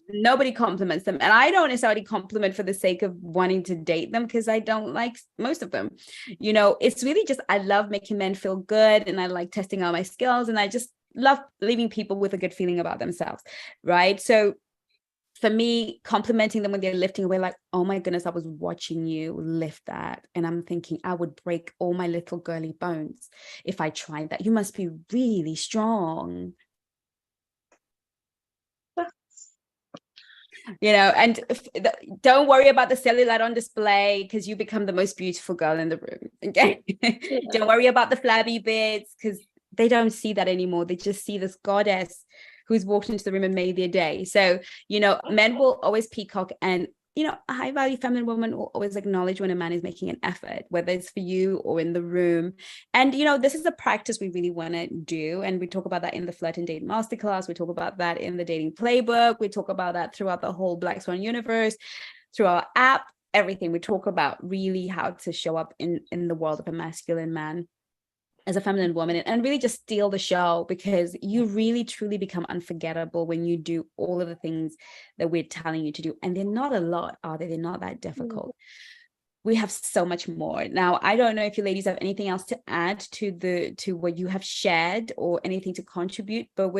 Nobody compliments them. And I don't necessarily compliment for the sake of wanting to date them, because I don't like most of them. It's really just, I love making men feel good, and I like testing out my skills, and I just love leaving people with a good feeling about themselves, right? So for me, complimenting them when they're lifting away, like, oh my goodness, I was watching you lift that, and I'm thinking I would break all my little girly bones if I tried that. You must be really strong. And don't worry about the cellulite on display, because you become the most beautiful girl in the room. Okay. Don't worry about the flabby bits, because they don't see that anymore. They just see this goddess who's walked into the room and made their day. So, men will always peacock, and, a high value feminine woman will always acknowledge when a man is making an effort, whether it's for you or in the room. And, this is a practice we really want to do. And we talk about that in the Flirt and Date Masterclass. We talk about that in the Dating Playbook. We talk about that throughout the whole Black Swan universe, through our app, everything. We talk about really how to show up in the world of a masculine man as a feminine woman, and really just steal the show, because you really truly become unforgettable when you do all of the things that we're telling you to do. And they're not a lot, are they? They're not that difficult. We have so much more. Now, I don't know if you ladies have anything else to add to what you have shared, or anything to contribute, but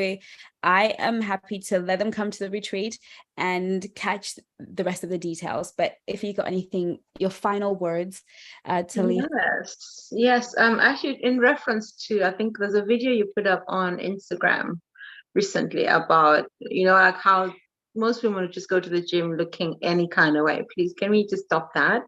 I am happy to let them come to the retreat and catch the rest of the details. But if you got anything, your final words to leave. Yes. Actually, in reference to, I think there's a video you put up on Instagram recently about, like how most women would just go to the gym looking any kind of way. Please, can we just stop that?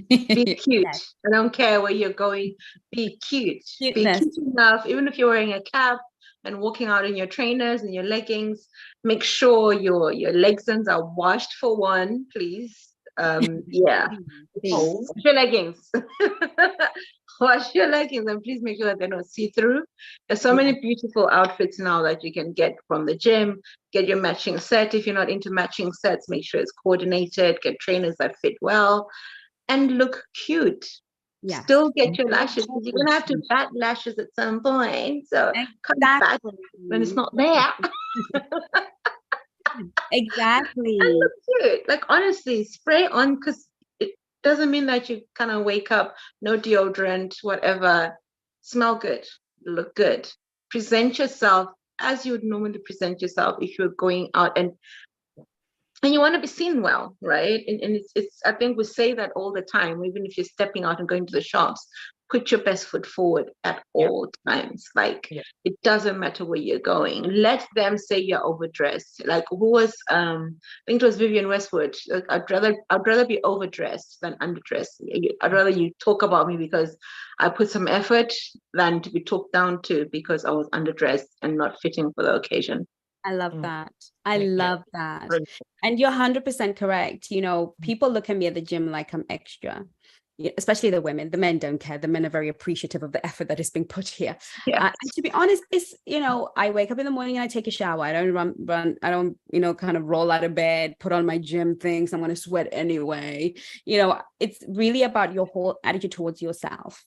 Be cute. Yes. I don't care where you're going. Be cute. Cuteness. Be cute enough. Even if you're wearing a cap and walking out in your trainers and your leggings, make sure your legs are washed for one, please. Yeah. Wash your leggings. Wash your leggings, and please make sure that they're not see-through. There's so many beautiful outfits now that you can get from the gym. Get your matching set. If you're not into matching sets, make sure it's coordinated. Get trainers that fit well. And look cute. Yeah. Still get your lashes, because you're gonna have to bat lashes at some point. So come back when it's not there. Exactly. And look cute. Like, honestly, spray on, because it doesn't mean that you kind of wake up, no deodorant, whatever. Smell good, look good. Present yourself as you would normally present yourself if you're going out, and you want to be seen well, right? And it's I think we say that all the time, even if you're stepping out and going to the shops, put your best foot forward at all times. Like, it doesn't matter where you're going. Let them say you're overdressed. Like, who was I think it was Vivienne Westwood. Like, I'd rather be overdressed than underdressed. I'd rather you talk about me because I put some effort than to be talked down to because I was underdressed and not fitting for the occasion. I love that. I love that. And you're 100% correct. People look at me at the gym like I'm extra, especially the women. The men don't care. The men are very appreciative of the effort that is being put here. Yes. And to be honest, it's, I wake up in the morning and I take a shower. I don't run. I don't, kind of roll out of bed, put on my gym things. I'm going to sweat anyway. It's really about your whole attitude towards yourself.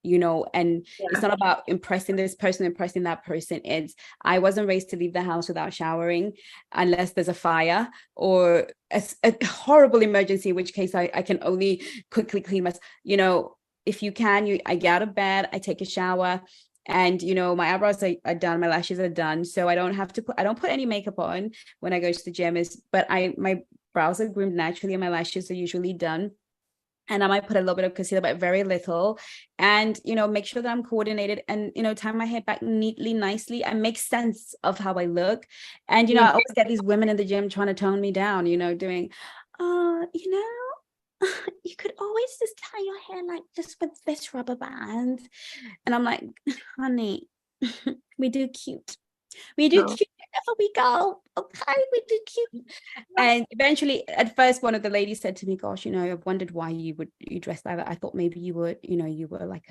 And it's not about impressing this person, impressing that person. I wasn't raised to leave the house without showering unless there's a fire or a horrible emergency, in which case I can only quickly clean myself. If you can, I get out of bed, I take a shower, and my eyebrows are done, my lashes are done, so I don't put any makeup on when I go to the gym. But my brows are groomed naturally and my lashes are usually done. And I might put a little bit of concealer, but very little. And, make sure that I'm coordinated and, tie my hair back neatly, nicely, and make sense of how I look. And, I always get these women in the gym trying to tone me down, doing, you could always just tie your hair like just with this rubber band. And I'm like, honey, we do cute. We do cute wherever we go. Okay, we do cute. And eventually, at first, one of the ladies said to me, gosh, I've wondered why you dress like that. I thought maybe you were, you were like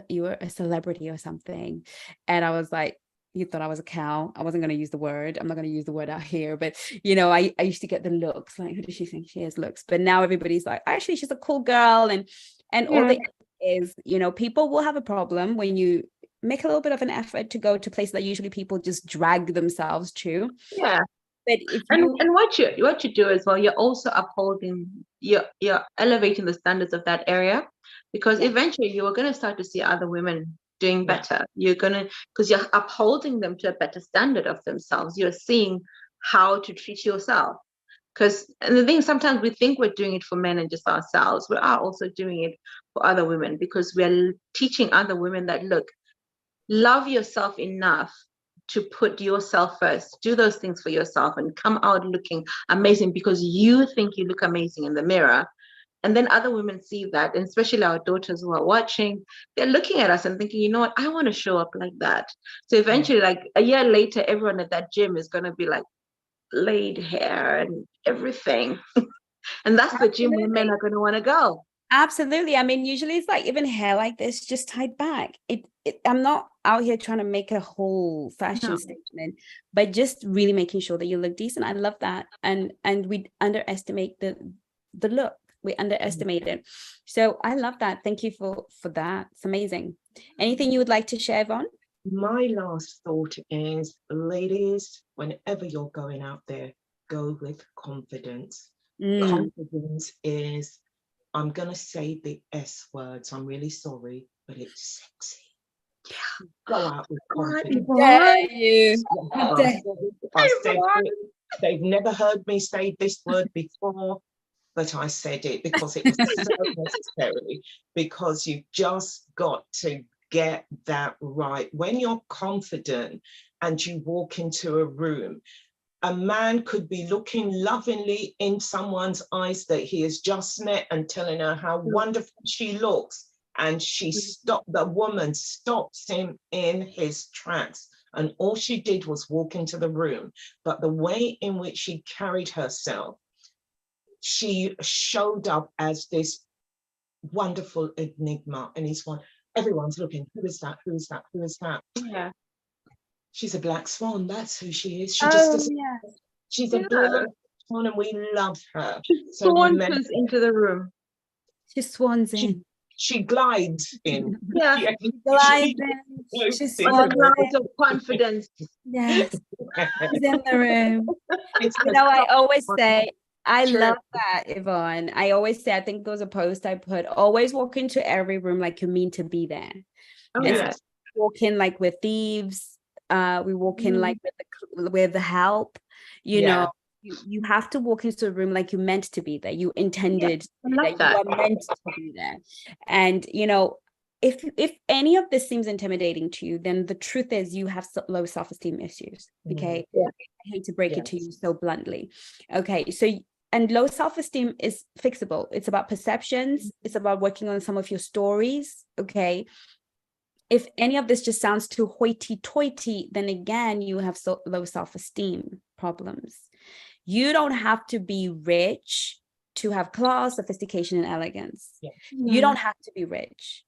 you were a celebrity or something. And I was like, you thought I was a cow. I wasn't going to use the word. I'm not going to use the word out here, but I used to get the looks like, who does she think she is? Looks. But now everybody's like, actually, she's a cool girl. And all the is, people will have a problem when you make a little bit of an effort to go to places that usually people just drag themselves to. Yeah. But if and what you do as well, you're also upholding, you're elevating the standards of that area, because eventually you are going to start to see other women doing better. You're going to, because you're upholding them to a better standard of themselves. You're seeing how to treat yourself. Because, and the thing, sometimes we think we're doing it for men and just ourselves. We are also doing it for other women, because we're teaching other women that, look, love yourself enough to put yourself first, do those things for yourself, and come out looking amazing because you think you look amazing in the mirror. And then other women see that, and especially our daughters who are watching, they're looking at us and thinking, you know what, I want to show up like that. So eventually, like a year later, everyone at that gym is going to be like laid hair and everything. And that's the gym where men are going to want to go. Absolutely. I mean, usually it's like even hair like this, just tied back. I'm not out here trying to make a whole fashion statement, but just really making sure that you look decent. I love that. And we underestimate the look. We underestimate it. So I love that. Thank you for that. It's amazing. Anything you would like to share, Yvonne? My last thought is, ladies, whenever you're going out there, go with confidence. Confidence is, I'm going to say the S words. I'm really sorry, but it's sexy. Yeah. Go out with confidence. I said it. They've never heard me say this word before, but I said it because it was so necessary, because you've just got to get that right. When you're confident and you walk into a room, a man could be looking lovingly in someone's eyes that he has just met and telling her how wonderful she looks. And the woman stops him in his tracks. And all she did was walk into the room. But the way in which she carried herself, she showed up as this wonderful enigma. And everyone's looking, who is that? Who is that? Who is that? Yeah. She's a black swan. That's who she is. She just doesn't. She's a black swan, and we love her. She swans into the room. She swans in. She glides in. Yeah. She glides in. She swans in. Of confidence. Yes. She's in the room. I always say, I love that, Yvonne. I always say, I think there was a post I put, always walk into every room like you mean to be there. Oh, yes. Walk in like we're thieves. We walk in like with the help. You know, you have to walk into a room like you meant to be there. You intended that you are meant to be there. And, if any of this seems intimidating to you, then the truth is you have low self-esteem issues. Okay. I hate to break it to you so bluntly. Okay. So, and low self-esteem is fixable. It's about perceptions. It's about working on some of your stories. Okay. If any of this just sounds too hoity-toity, then again, you have low self-esteem problems. You don't have to be rich to have class, sophistication, and elegance. You don't have to be rich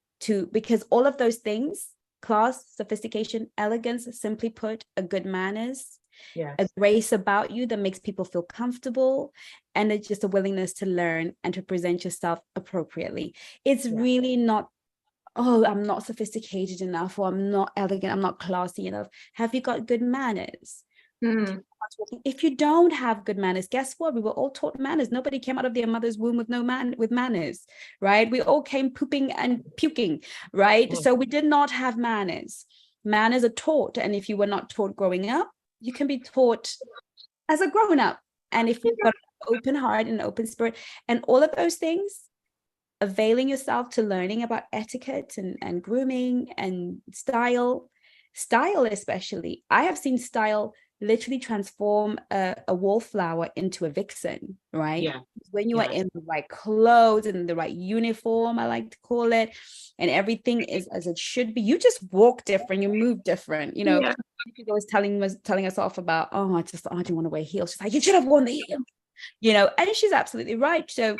because all of those things, class, sophistication, elegance, simply put, a good manners, a grace about you that makes people feel comfortable, and it's just a willingness to learn and to present yourself appropriately. It's really not, oh, I'm not sophisticated enough, or I'm not elegant, I'm not classy enough. Have you got good manners? If you don't have good manners, guess what? We were all taught manners. Nobody came out of their mother's womb with with manners, right? We all came pooping and puking, right? So we did not have manners. Manners are taught, and if you were not taught growing up, you can be taught as a grown-up. And if you've got an open heart and an open spirit and all of those things, availing yourself to learning about etiquette and grooming and style especially. I have seen style literally transform a wallflower into a vixen, right? Yeah. When you are in the right clothes and the right uniform, I like to call it, and everything is as it should be, you just walk different, you move different, you know. She's always telling us off about, oh, I didn't want to wear heels. She's like, you should have worn the heels, you know, and she's absolutely right. So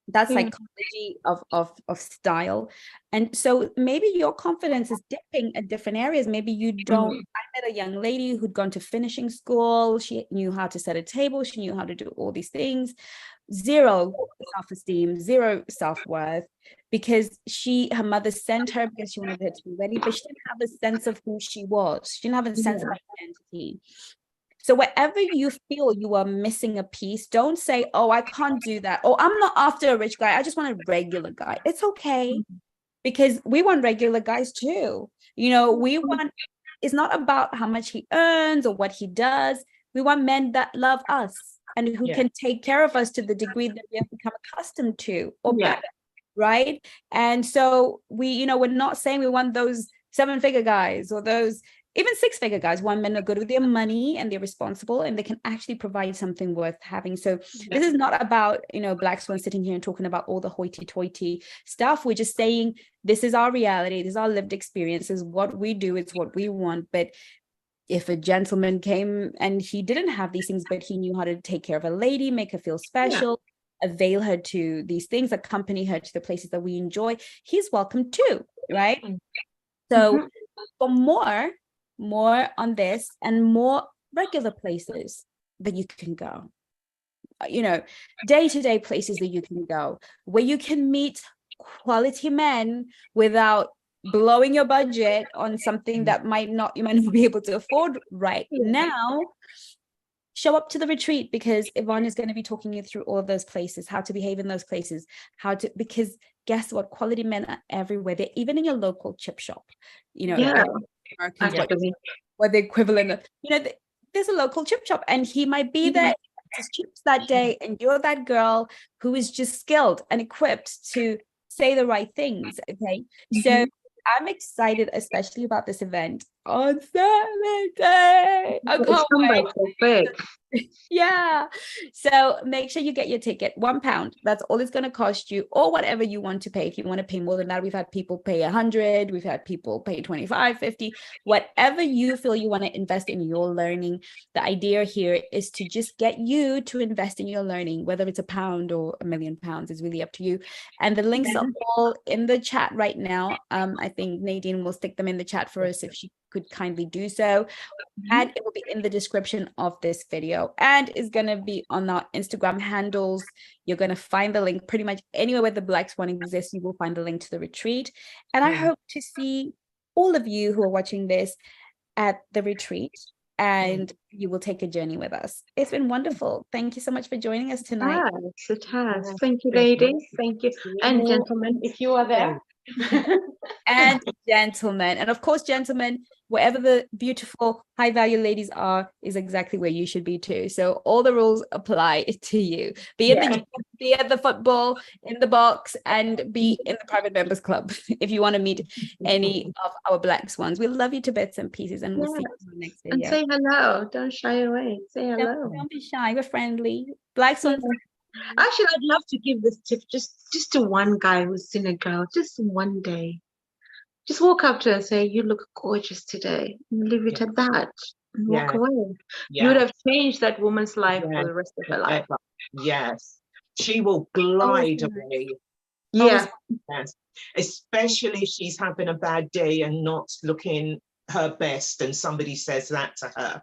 that's psychology of style. And so maybe your confidence is dipping at different areas. Maybe you don't. I met a young lady who'd gone to finishing school. She knew how to set a table. She knew how to do all these things. Zero self-esteem, zero self-worth, because her mother sent her because she wanted her to be ready, but she didn't have a sense of who she was. She didn't have a sense of identity. So wherever you feel you are missing a piece, don't say, oh, I can't do that. Oh, I'm not after a rich guy. I just want a regular guy. It's okay, because we want regular guys too. You know, it's not about how much he earns or what he does. We want men that love us and who can take care of us to the degree that we have become accustomed to or better, right? And so we're not saying we want those 7-figure guys or those even 6-figure guys. Want men are good with their money and they're responsible and they can actually provide something worth having. So this is not about, Black Swan sitting here and talking about all the hoity-toity stuff. We're just saying this is our reality. This is our lived experience. This is what we do. It's what we want. But if a gentleman came and he didn't have these things, but he knew how to take care of a lady, make her feel special, avail her to these things, accompany her to the places that we enjoy, he's welcome too, right? So for more on this and more regular places that you can go, day-to-day places that you can go, where you can meet quality men without blowing your budget on something that you might not be able to afford right now. Show up to the retreat, because Yvonne is going to be talking you through all of those places, how to behave in those places, because guess what? Quality men are everywhere. They're even in your local chip shop. Americans, what the equivalent of, there's a local chip shop and he might be there his chips that day, and you're that girl who is just skilled and equipped to say the right things. Okay. So I'm excited, especially about this event on Saturday. I can't wait. Yeah. So make sure you get your ticket. £1. That's all it's going to cost you, or whatever you want to pay. If you want to pay more than that, we've had people pay 100. We've had people pay 25, 50, whatever you feel you want to invest in your learning. The idea here is to just get you to invest in your learning, whether it's £1 or £1 million is really up to you. And the links are all in the chat right now. I think Nadine will stick them in the chat for us if she could kindly do so. And it will be in the description of this video and is going to be on our Instagram handles. You're going to find the link pretty much anywhere where the Black Swan exists. You will find the link to the retreat. And I hope to see all of you who are watching this at the retreat, and you will take a journey with us. It's been wonderful. Thank you so much for joining us tonight. Yes, it has. Thank you, ladies. Thank you. And gentlemen, if you are there. And gentlemen, and of course, gentlemen, wherever the beautiful high value ladies are is exactly where you should be too. So all the rules apply to you. Be at the football, in the box, and be in the private members club if you want to meet any of our Black Swans. We love you to bits and pieces, and we'll see you in the next video. And say hello. Don't shy away. Say hello. Don't be shy. We're friendly. Black Swans. Actually, I'd love to give this tip just to one guy who's seen a girl, just one day. Just walk up to her and say, you look gorgeous today. And leave it at that. And walk away. You would have changed that woman's life for the rest of her life. Yes. She will glide away. Yeah. Yes. Especially if she's having a bad day and not looking her best and somebody says that to her.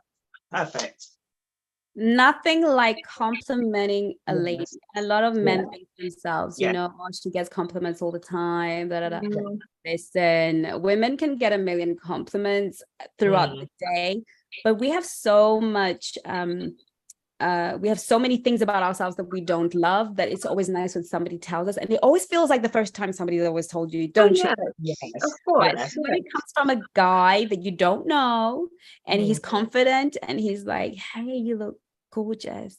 Perfect. Nothing like complimenting a lady. A lot of men think themselves, oh, she gets compliments all the time. Listen, women can get 1 million compliments throughout the day, but we have so much, we have so many things about ourselves that we don't love, that it's always nice when somebody tells us. And it always feels like the first time somebody's always told you, don't you? Yes, of course. But when it comes from a guy that you don't know, and he's confident, and he's like, hey, you look Gorgeous.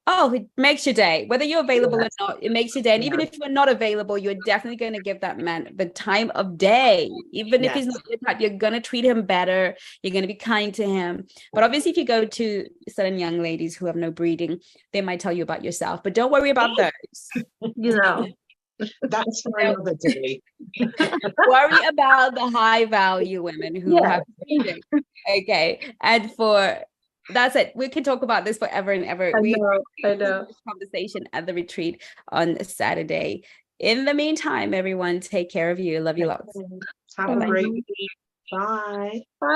Oh, it makes your day. Whether you're available or not, it makes your day. And even if you're not available, you're definitely going to give that man the time of day. Even if he's not your type, you're going to treat him better. You're going to be kind to him. But obviously, if you go to certain young ladies who have no breeding, they might tell you about yourself. But don't worry about those. That's for another day. Worry about the high value women who have breeding. Okay. And that's it. We can talk about this forever and ever. I know. This conversation at the retreat on Saturday. In the meantime, everyone, take care of you. Love you lots. Have a great week. Bye.